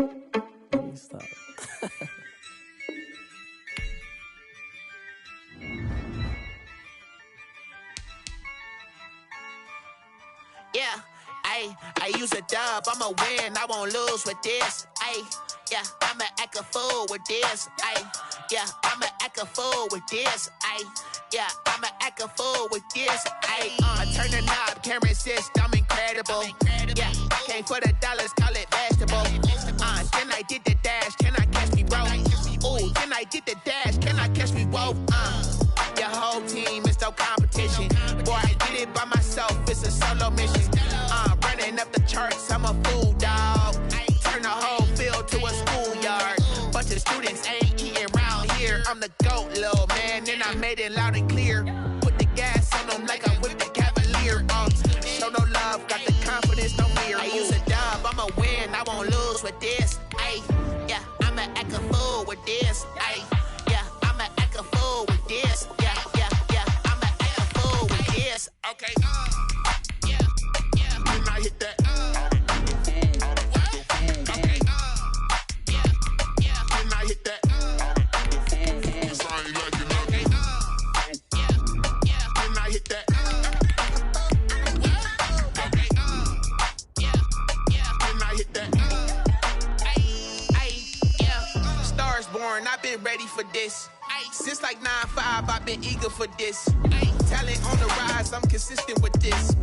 Let me stop. Yeah. I use a dub, I'ma win, I won't lose with this. Yeah, I'ma act a fool with this. Yeah, I'ma act a fool with this. Yeah, I'ma act a fool with this. I turn the knob, camera assist, I'm incredible. Yeah, came for the dollars, call it vegetable. Then I did the dash, can I catch me, bro? Ooh, then I did the dash, can I catch me, whoa? Your whole team is no competition. Boy, I did it by myself, it's a solo mission. Running up the charts, I'm a fool, dog. Turn the whole field to a schoolyard. Bunch of students ain't eating round here. I'm the GOAT, little man, and I made it loud and clear. Put the gas on them like I whipped the Cavalier. Show no love, got the confidence, no fear. I use a dub, I'ma win, I won't lose with this. Yeah, I'ma act a fool with this. Yeah, I'ma act a fool with this. Yeah, I'ma act a fool with this. Okay. I hit that. Okay. Then I hit that. Yes, I ain't like it nothing. Then I hit that. Okay. Then I hit that. Stars born, I've been ready for this. Since like 9-5, I've been eager for this. Talent on the rise, I'm consistent with this.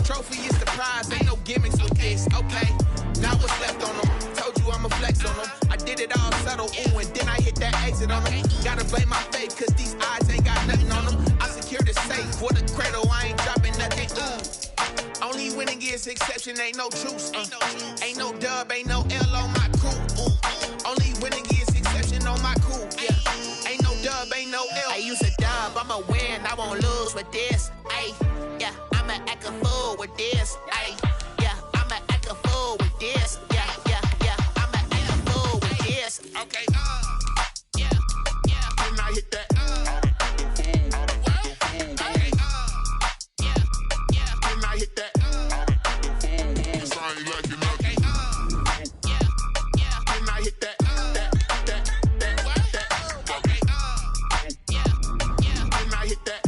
Trophy is the prize, ain't no gimmicks with this. Okay, now what's left on them? Told you I'ma flex on them. I did it all subtle, ooh, and then I hit that exit on them. Gotta blame my faith, cause these odds ain't got nothing on them. I secured the safe for the cradle, I ain't dropping nothing, ooh. Only winning is exception, ain't no truce. Ain't no dub, ain't no L on my crew, ooh. Only winning is exception on my crew, yeah. Ain't no dub, ain't no L. I use a dub, I'ma win, I won't lose with this. Yeah, I'ma act a fool with this. Yeah, I'ma act a fool with this. Yeah, I'ma act a fool with this. Okay. Then I hit that. Okay. Then I hit that. Yes, I ain't like it nothing. Then I hit that. Then I hit that.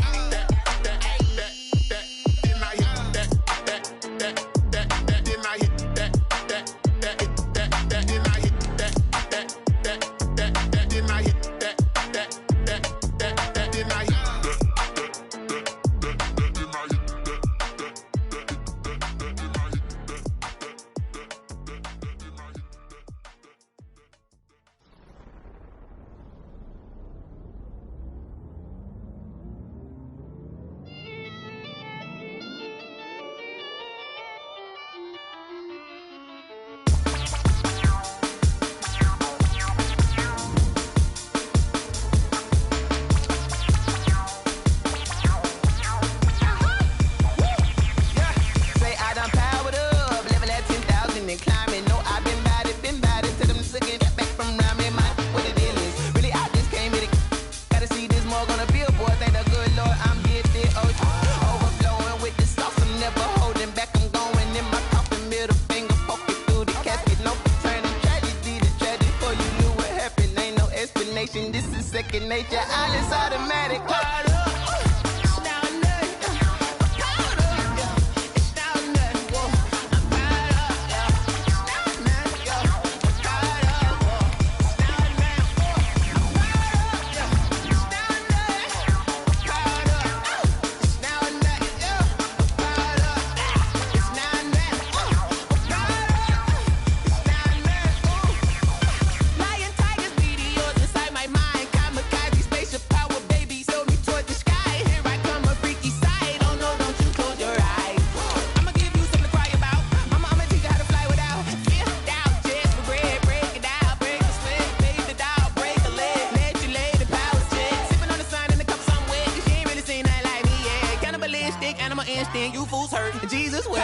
instinct, animal instinct. You fools hurt. Jesus will.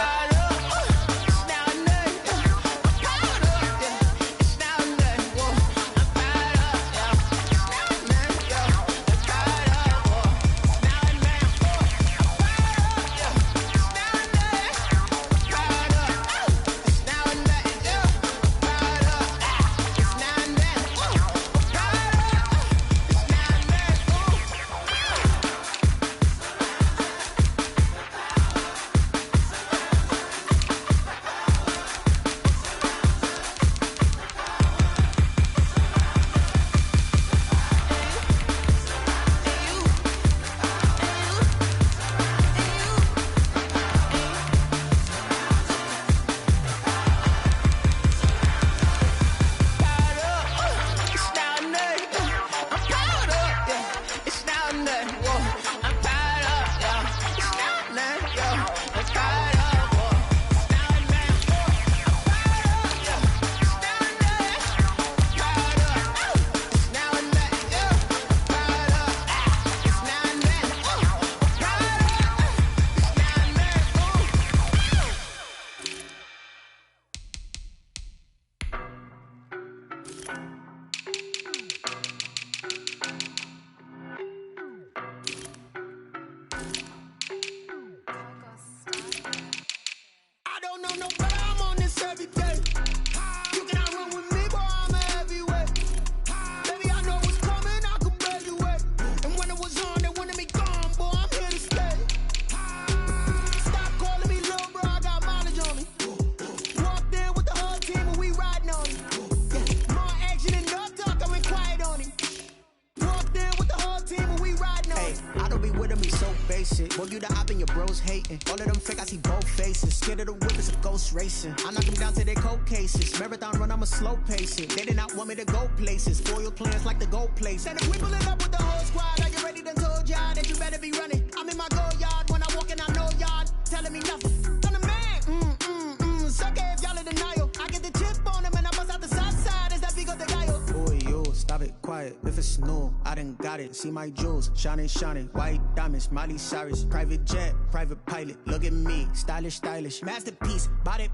Racing. I knock them down to their cold cases. Marathon run, I'm a slow pacing. They did not want me to go places. Spoiled plans like the gold place. And if we pull it up with the whole squad, are you ready? Done told y'all that you better be running. I'm in my go yard when I walk in, I know y'all telling me nothing. I'm the man. Sucker if y'all in denial. I get the chip on them and I bust out the south side. Is that big of the gallo? Boy, yo, stop it, quiet. If it's new, I done got it. See my jewels, shining, shining. White diamonds, Miley Cyrus. Private jet, private pilot. Look at me, stylish, stylish. Masterpiece, body,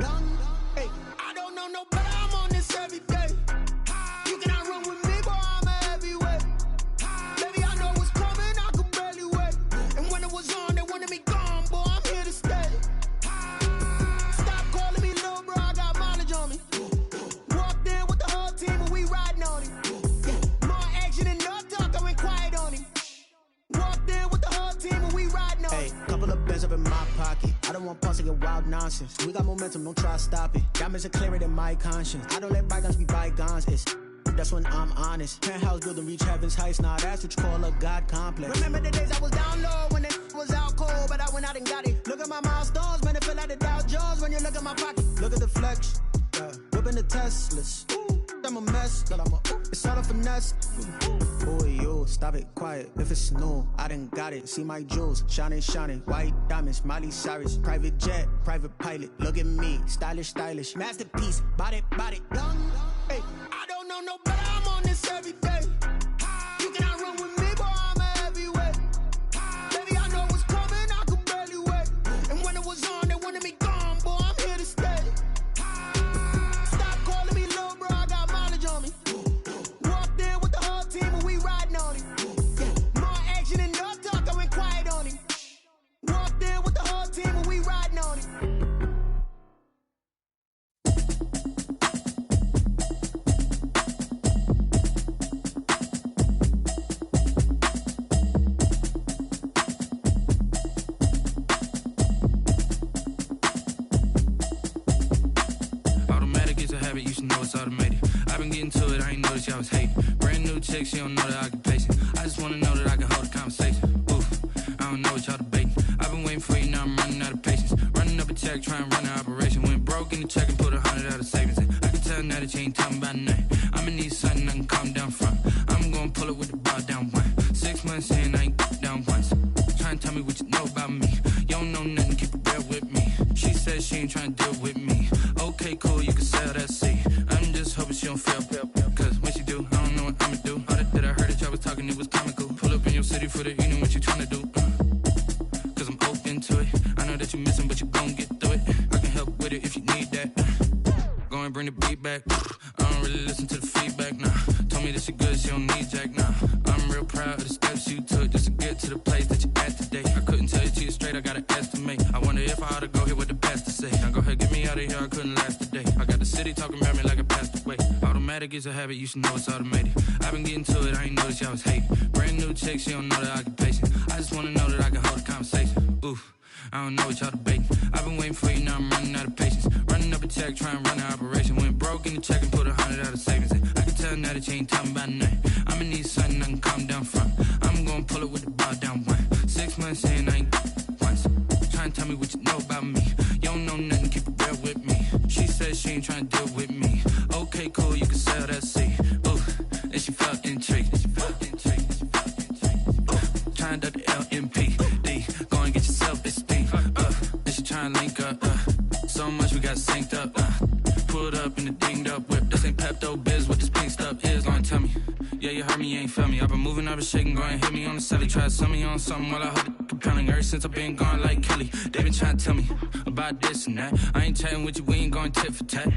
young. Hey, I don't know no better. I'm on this every day. You cannot run with me, boy. I'm a heavyweight. Baby, I know what's coming. I could barely wait. And when it was on, they wanted me gone, boy. I'm here to stay. Stop calling me little bro. I got mileage on me. Walked in with the whole team and we riding on him. Yeah, more action than no talk. I went quiet on him. Walked in with the whole team and we riding on him. Hey, couple of bands up in my pocket. I don't want pause to get wild nonsense. We got momentum, don't try to stop it. Diamonds are clearer than my conscience. I don't let bygones be bygones. That's when I'm honest. Penthouse building reach heaven's heights. Now that's what you call a God complex. Remember the days I was down low when it was out cold, but I went out and got it. Look at my milestones, man, it feel like the Dow Jones when you look at my pocket. Look at the flex, whipping the Teslas. I'm a mess, girl, it's all a finesse. Boy, yo, stop it, quiet. If it's new, I done got it. See my jewels, shining, shining. White diamonds, Miley Cyrus. Private jet, private pilot. Look at me, stylish, stylish. Masterpiece, body, young. Hey, I don't know no better. I'm on this every day. You cannot run with me, boy. I'm a heavyweight. Baby, I know what's coming. I could barely wait. And when it was on, they wanted me gone, boy. I'm here to stay. Stop calling me little bro. I got mileage on me. Walked in with the whole team and we riding on him. Yeah, more action than no talk. I went quiet on him. Walked in with the whole team and we riding on him. You should know it's automated. I've been getting to it, I ain't noticed y'all was hating. Brand new chick, she don't know the occupation. I just wanna know that I can hold a conversation. Oof, I don't know what y'all debating. I've been waiting for you, now I'm running out of patience. Running up a check, trying to run an operation. Went broke in the check and put 100 out of savings in. I can tell now that you ain't talking about nothing. I'ma need something I can calm down from. I'm gonna pull it with the bar down one. 6 months in, I ain't down once. Trying to tell me what you know about me. You don't know nothing, keep it real with me. She said she ain't trying to deal with me. Okay, cool, you can sell that seat. I'm just hoping she don't fail. Cause when she do, I don't know what I'ma do. All that I heard that y'all was talking, it was comical. Pull up in your city for the evening, what you trying to do? Cause I'm open. into it. I know that you're missing, but you gon' get through it. I can help with it if you need that. Go and bring the beat back. I don't really listen to the feedback, nah. Told me that she good, she don't need jack, nah. I'm real proud of the steps you took just to get to the place that you at today. I couldn't tell you to you straight, I gotta estimate. I wonder if I ought to go here with the best to say. Now go ahead, get me out of here, I couldn't last today. I got the city talking about me like I passed away. Automatic is a habit, you should know it's automated. I've been getting to it, I ain't noticed y'all was hating. Brand new chick, she don't know the occupation. I just wanna know that I can hold a conversation. Oof. I don't know what y'all debating. I've been waiting for you, now I'm running out of patience. Running up a check, trying to run an operation. Went broke in the check and put 100 out of savings in. I can tell now that you ain't talking about nothing. I'ma need something I can calm down from. I'm gonna pull it with the bar down one. 6 months in, I ain't once. Trying to tell me what you know about me. You don't know nothing, keep it real with me. She said she ain't trying to deal with me. Okay, cool, you can sell that seat. Ooh, and she felt intrigued. Trying to duck the LMP. Go and get yourself this thing. And she trying to link up. So much we got synced up. Pulled up in the dinged up whip. This ain't Pepto Biz, what this pink stuff is. Long tell me. Yeah, you heard me, you ain't felt me. I've been moving, I've been shaking, go and hit me on the celly. Try to sum me on something while I hold it compelling. Ever since I've been gone like Kelly, they been trying to tell me about this and that. I ain't chatting with you, we ain't going tit for tat.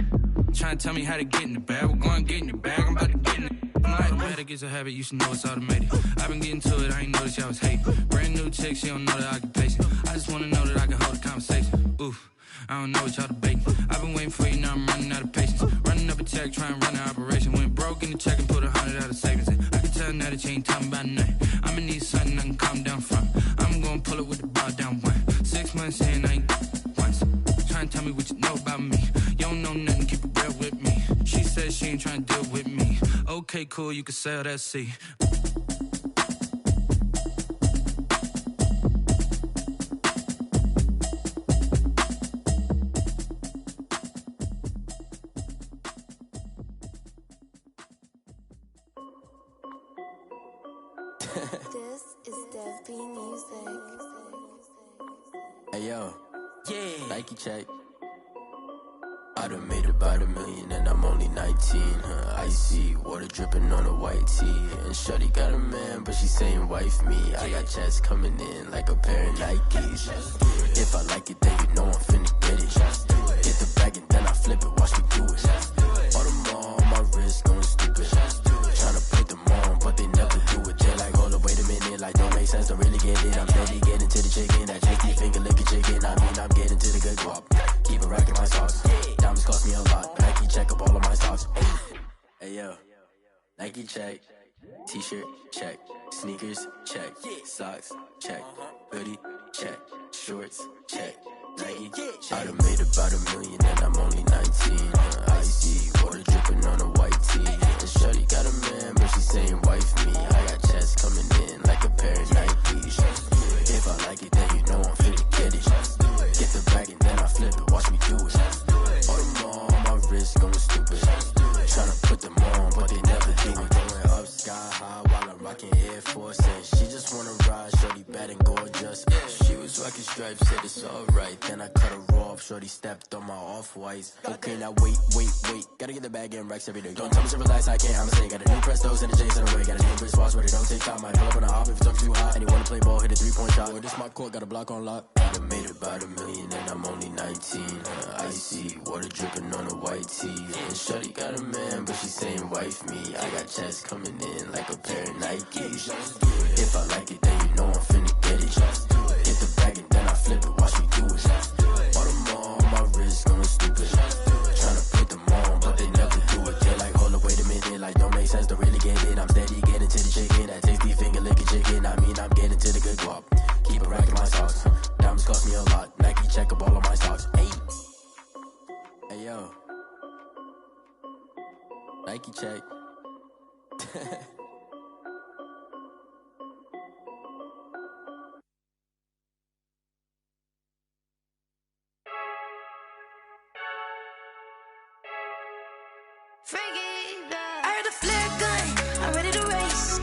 Trying to tell me how to get in the bag. We're going to get in the bag, I'm about to get in it. Automatic is a habit, you should know it's automated. I've been getting to it, I ain't noticed y'all was hating. Brand new chick, she don't know the occupation. I just wanna know that I can hold a conversation. Oof, I don't know what y'all debating. I've been waiting for you, now I'm running out of patience. Running up a check, trying to run an operation. Went broke in the check and put 100 out of savings in. I can tell now that you ain't talking about nothing. I'ma need something I can calm down from. I'm gonna pull it with the bar down one. 6 months in, I ain't once. Trying to tell me what you know about me. You don't know nothing, keep it real with me. She said she ain't trying to deal with me. Okay, cool, you can sell that seat. This is Dev B Music. Hey yo, yeah. Nike check. I done made about $1 million and I'm only 19. Icy water dripping on a white tee. And shorty got a man, but she saying wife me. I got checks coming in like a pair of Nikes. If I like it, then you know I'm finna get it. Get the bag and then I flip it, watch me do it. All them on my wrist going stupid. Tryna put them on, but they never do it. They're like, hold up, wait a minute, like don't make sense, don't really get it. I'm steady getting to the chicken, that chicky finger licking chicken. I mean, I'm getting to the good guap. Keep it racking my socks. Diamonds cost me a lot. Nike check up all of my stocks. Hey yo, Nike check. T-shirt check. Sneakers check. Socks check. Hoodie check. Shorts check. Nike I done made about $1 million and I'm only 19. Icy water dripping on a white tee. And shorty got a man, but she saying wife me. I got checks coming in like a pair of Nikes. If I like it, then you know I'm finna get it. Get the bag and then I flip it, watch me do it. All them on my wrist going stupid. Tryna put them on, but they never do it. Going up sky high while I'm rocking Air Force. And she just wanna ride, shorty bad and gorgeous. She was rocking stripes, said it's alright. Then I cut her off, shorty stepped on my off-whites. Okay, now wait. Gotta get the bag and racks every day. Don't tell me to relax, I can't, I'ma say. Got a new Prestos and a J's in the way. Got a new wristwatch, but it don't take time. I pull up on a hop if it's up too hot. And you wanna play ball, hit a 3-point shot. Or this my court, got a block on lock. I done made about $1 million and I'm only 19. Icy water dripping on a white tee. And shorty got a man, but she saying wife me. I got checks coming in like a pair of Nikes. If I like it, then you know I'm finna get it. Get the bag and then I flip it, watch me do it. All them on my wrist going stupid. Tryna put them on, but they never do it. They're like, hold up, wait a minute, like don't make sense, don't really get it. I'm steady getting to the chicken, that tasty finger licking chicken. I mean, I'm getting to the good guap. Keep it racking my socks. Diamonds cost me a lot. Nike check up all of my stocks. Hey yo, Nike check. I heard the flare gun, I'm ready to race.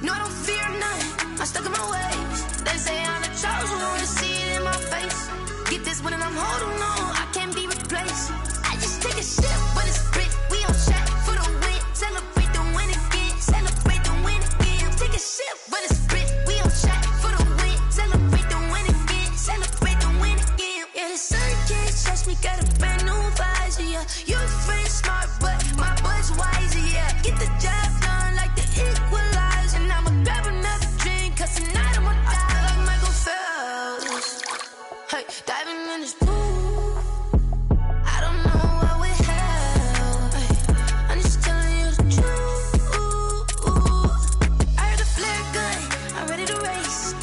No, I don't fear none, I'm stuck in my ways. They say I'm the chosen one, to see it in my face. Get this one and I'm holding on, I can't be replaced. I just take a sip, but it's split, we on track for the win. Celebrate the win again, celebrate the win again. Take a sip, but it's split, we on track for the win. Celebrate the win again, celebrate. Hey, diving in this pool. I don't know what we have. Hey, I'm just telling you the truth. I heard the flare gun. I'm ready to race.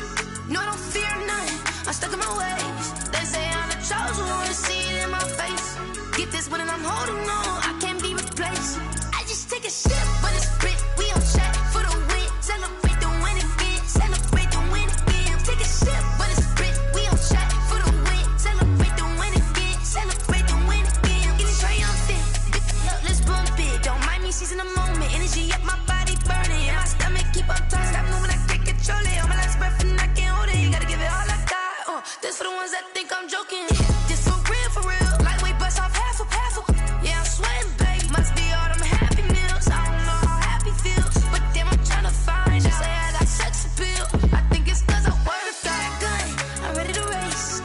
No, I don't fear none. I'm stuck in my ways. They say I'm the chosen one. See it in my face. Get this one and I'm holding on. I can't be replaced. I just take a sip, but it's split. We on track for the win. Celebrate the win again. Celebrate the win again. Take a sip, but it's split. We on track for the win. Celebrate the win again. Celebrate the win again. Get it triumphant. Let's bump it. Don't mind me seizing the moment. Energy up my body burning. And my stomach keep up turning. Stop moving, I can't control it. On my last breath and I can't hold it. You gotta give it all I got. This for the ones that think I'm joking. This for real. Lightweight bust off half a. Yeah, I'm sweating, babe. Must be all them happy meals. I don't know how happy feels, but damn, I'm trying to find out. Say I got sex appeal. I think it's cause I work that gun. I'm ready to race.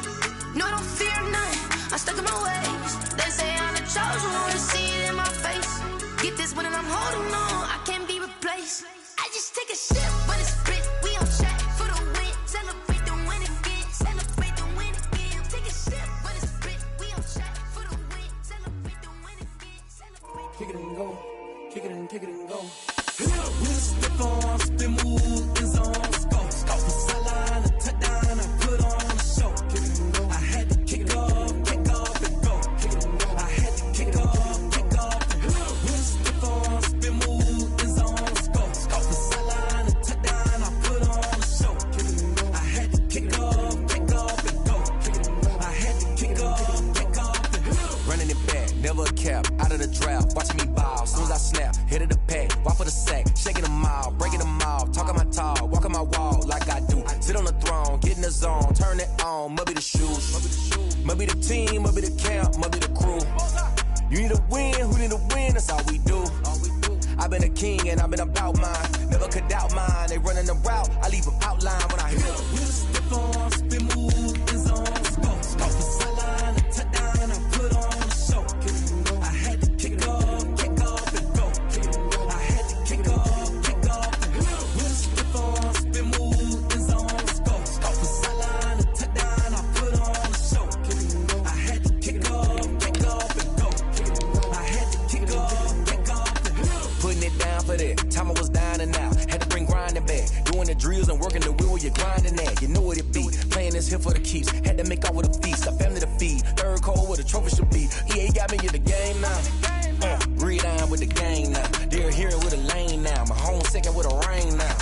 No, I don't fear none. I'm stuck in my ways. They say I'm the chosen one. See it in my face. Get this one and I'm holding on. I can't be replaced. I just take a sip, but it's split. We on track for the win. Celebrate the win again. Celebrate the win again. Take a sip, but it's split. We on track for the win. Celebrate the win again. Kick it and go. Kick it and go. We'll step on, spin, move, is on, go. From sideline to touchdown, I put on a show. I had to kick off and go. I had to kick off and go. We'll step on, spin, move, is on, go. From sideline to touchdown, I put on a show. I had to kick off and go. I had to kick off and go. Running it back, never a cap, out of the draft, watching me ball. Soon as I snap, hit of the pack, walk for the sack, shaking them all, breaking them all, talking my tall, walking my wall like I do. Sit on the throne, get in the zone, turn it on, must be the shoes, must be the team, must be the camp, must be the crew. You need a win, who need a win, that's all we do. I've been a king and I've been about mine, never could doubt mine. They running the route, I leave them outline when I hit them. We'll step on, spin, move, is on, go. From sideline to touchdown, I put on a show. I had to kick off and go. I had to kick off and go. We'll step on, spin, move, is on, go. From sideline to touchdown, I put on a show. I had to kick off and go. I had to kick off and go. Putting it down for that, time I was down and out, had to bring grinding back, doing the drills and working the wheel where you're grinding at, you know what it be, playing this here for the keeps, had to make out with a feast, a family to feed, third cold where the trophy should be, EA got me in the game now, read on with the gang now, they're here with a lane now, my home second with a rain now,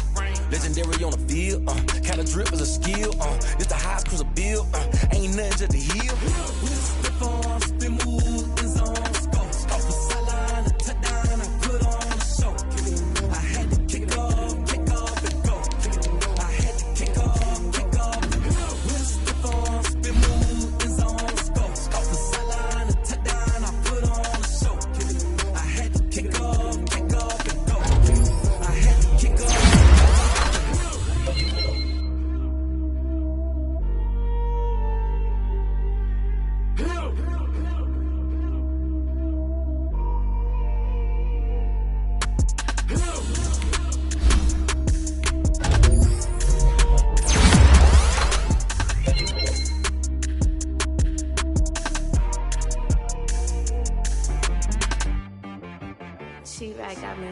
legendary on the field, kind of drip is a skill, this the highest cruiser bill, ain't nothing just the hill. We'll step on, spin, move, is on, go. From sideline to touchdown, I put on a show. I had to kick off and go. I had to kick off and go. We'll step on, spin, move, is on, go. From sideline to touchdown, I put on a show. I had to kick off and go. I had to kick off. She-Rag got me.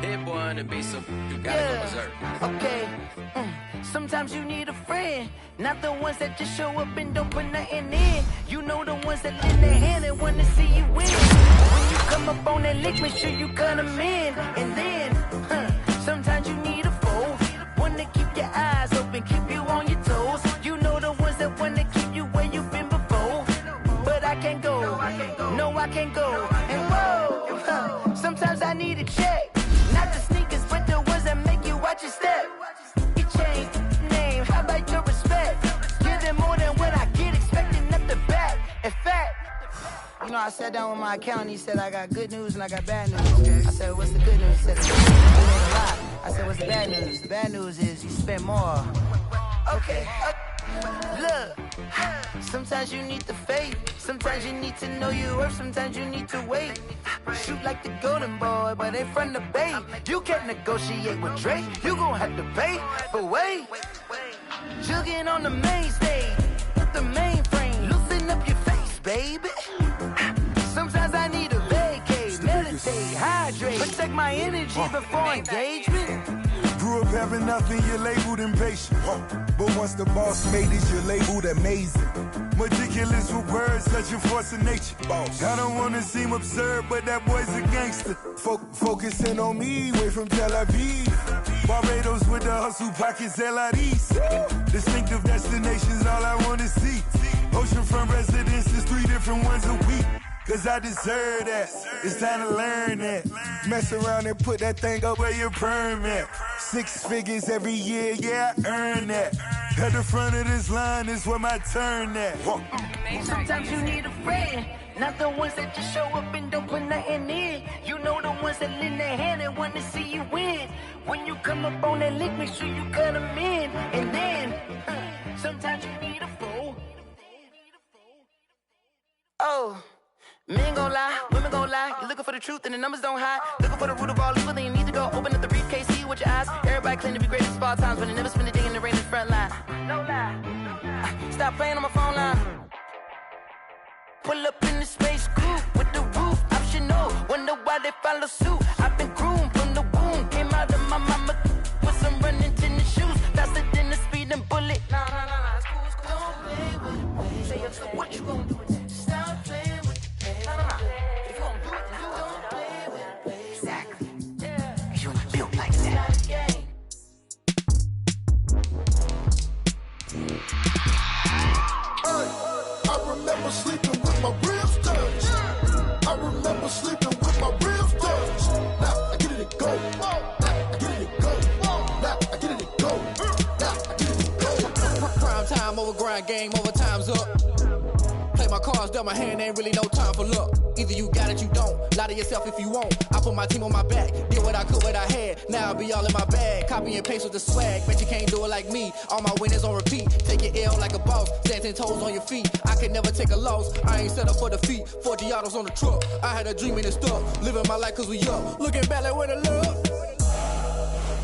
Hit boy on the beat, so you gotta go berserk. Okay. Sometimes you need a friend, not the ones that just show up and don't put nothing in. You know the ones that lend their hand and wanna see you win. When you come up on that lick, make sure you cut them in. And then, sometimes you need a foe, one to keep your eyes open, keep you on your toes. You know the ones that wanna keep you where you've been before. But I can't go, no I can't go. And whoa, sometimes I need a check. Not the sneakers, but the ones that make you watch your step. You change name, how about your respect? Give them more than what I get, expecting up the back. In fact, you know, I sat down with my accountant, he said I got good news and I got bad news. I said, what's the good news? He said, you made a lot. I said, what's the bad news? The bad news is you spent more. Okay. Look, sometimes you need the faith. Sometimes you need to know your worth. Sometimes you need to wait. Shoot like the golden boy, but ain't from the bay. You can't negotiate with Drake. You gon' have to pay. But wait, jugging on the main stage. Put the mainframe. Loosen up your face, baby. Sometimes I need a vacate. Meditate, hydrate. Protect my energy before engagement. Grew up having nothing, you're labeled impatient. But once the boss made it, you're labeled amazing. Meticulous with words, such a force of nature. I don't wanna seem absurd, but that boy's a gangster. Focusing on me, way from Tel Aviv. Barbados with the hustle pockets, LIDs. Distinctive destinations, all I wanna see. Oceanfront residences, 3 different ones a week. Cause I deserve that, it's time to learn that. Mess around and put that thing up where your permit. 6 figures every year, yeah, I earn that. At the front of this line is where my turn at. Sometimes you need a friend, not the ones that just show up and don't put nothing in. You know the ones that lend their hand and want to see you win. When you come up on that lick, make sure you cut them in. And then, sometimes you need a fool. Oh. Men gon' lie, women gon' lie. You're looking for the truth and the numbers don't hide. Looking for the root of all evil, then you need to go open up the briefcase, see with your eyes. Everybody claim to be greatest of all times, but they never spend a day in the rain in the front line. No lie. Stop playing on my phone line. Pull up in the space coupe with the roof optional. Wonder why they follow suit. I've been groomed from the womb. Came out of my mama with some running tennis shoes. Faster than the speeding bullet. Nah, it's cool, it's cool. Don't play with it. Say, so what you gon' do with it? Stop playing with it. If you gon' do it, then you don't play with it. Exactly. Cause you ain't built like that. I remember sleeping with my ribs touched. I remember sleeping with my ribs touched. Now I get it to go. Now I get it to go. Now I get it to go. Now I get it to go. Prime time over grind game, over time's up. Play my cards, dealt my hand, ain't really no time for luck. Either you got it, you don't. Lie to yourself if you won't. I put my team on my back, did what I could, what I had. Now I'll be all in my bag. Copy and paste with the swag. Bet you can't do it like me. All my winners on repeat. Take your L like a boss. Stand 10 toes on your feet. I can never take a loss. I ain't set up for defeat. 40 autos on the truck. I had a dream and it stuck. Living my life cause we up. Looking back like where the love.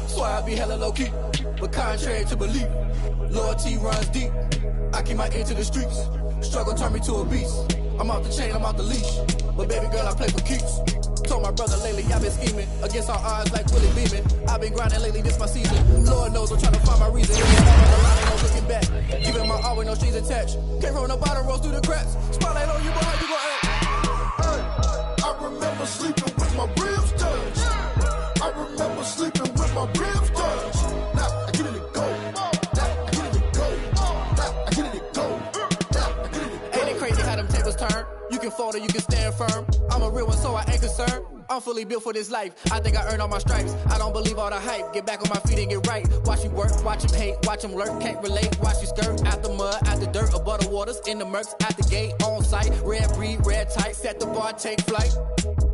So I be hella low key. But contrary to belief, loyalty runs deep. I keep my ear to the streets. Struggle turned me to a beast. I'm off the chain, I'm off the leash. But baby girl, I play for keeps. Told my brother lately, I've been scheming. Against all odds like Willie Beeman. I've been grinding lately, this my season. Lord knows I'm trying to find my reason. All on the line, ain't no looking back. Giving my all with no strings attached. Came from the bottom, rose through the cracks. Spotlight on you, but how you gon' act? I remember sleeping with my ribs touched. I remember sleeping with my ribs touched. Now I get it to go. Now I get it to go. Now I get it to go. Ain't it crazy how them tables turn? You can fold or you can stand firm. I'm a real one, so I ain't concerned. I'm fully built for this life. I think I earned all my stripes. I don't believe all the hype. Get back on my feet and get right. Watch you work, watch him hate, watch him lurk. Can't relate, watch you skirt. Out the mud, out the dirt, above the waters, in the murks, out the gate, on site. Red breed, red tight, set the bar, take flight.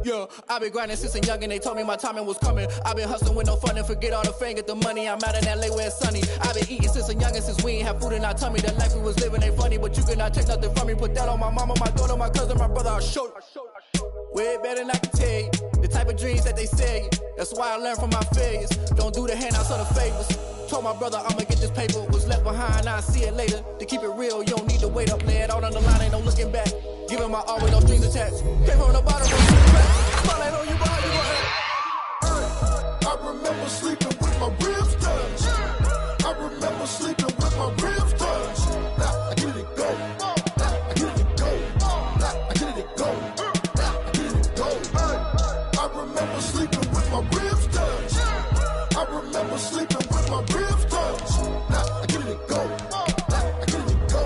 Yeah, I been grinding since a youngin', they told me my timing was coming. I been hustling with no fun and forget all the fame, get the money. I'm out in LA where it's sunny. I been eating since a youngin', since we ain't have food in our tummy. The life we was living ain't funny, but you cannot take nothing from me. Put that on my mama, my daughter, my cousin, my brother, I'll show you. Way better than I can tell you. The type of dreams that they sell you. That's why I learned from my failures. Don't do the handouts or the favors. Told my brother I'ma get this paper. Was left behind, I'll see it later. To keep it real, you don't need to wait up. Lay it out on the line, ain't no looking back. Giving my all with no strings attached. Came from the bottom, rose to the crack. Spotlight on you, but how you gon' act? I remember sleeping with my ribs touched. I remember sleeping with my ribs touched. Now I get it to go. Now I get it to go. Now I get it to go. Now I get it to go. I remember sleeping with my ribs touched. I remember sleeping with my ribs touched. Now I get it to go. Now I get it to go.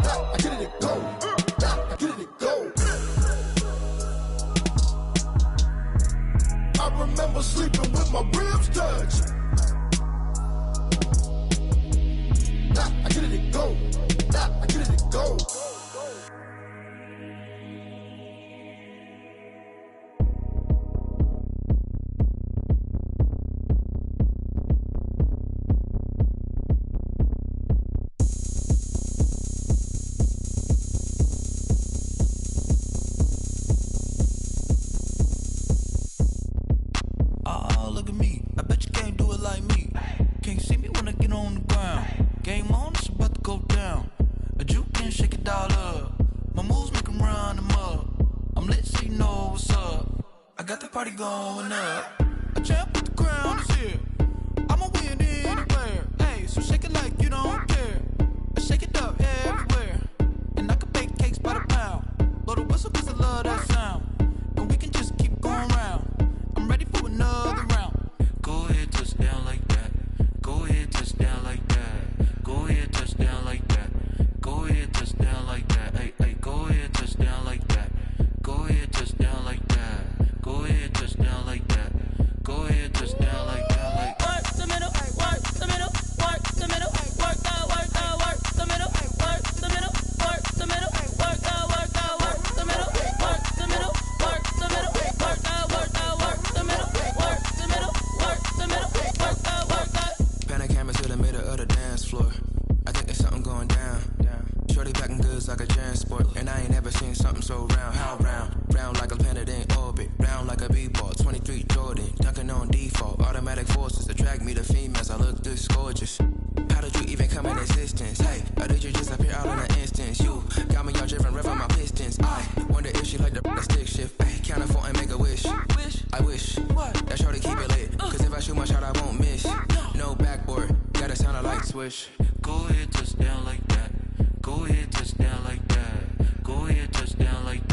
Now I get it to go. Now I get it to go. I remember sleeping with my ribs touched. and shake it all up. My moves make them run them up. I'm lit so you know what's up. I got the party going up. A champ with the crown is here. I'ma win anywhere. Hey, so shake it like you don't care. I shake it up everywhere. And I can bake cakes by the pound. Blow the whistle cause I love that sound. And we can just keep going round. I'm ready for another round. Go ahead, touch down like that. Go ahead, touch down like that. Go ahead, touch down like that. Go ahead, touch down like that. Hey, hey, go ahead, touch down like that. Go ahead, touch down like that. Go ahead, touch down like that. Go ahead, touch down like that. Like work the middle, work the middle, work the middle, work the middle, work the middle, work the middle, work the middle, work the middle, work the middle, work the middle, work the middle, work the middle, work the. Pan a camera to the middle of the dance floor. I think there's something going down. Shorty backing goods like a transport, and I ain't ever seen something so round. How round? Round like a planet in orbit, round like a b-ball. 23 Jordan, dunking on default. Automatic forces attract me to females. I look this gorgeous. How did you even come in existence? Hey, or did you just appear out in an instance? You got me all driven, revving my pistons. I wonder if she like the stick shift. Hey, count it 4 and make a wish. I wish that shorty keep it lit. Cause if I shoot my shot, I won't miss. No backboard, gotta sound a light switch. go ahead, touch down like that. Go ahead, touch down like that. Go ahead, touch down like that.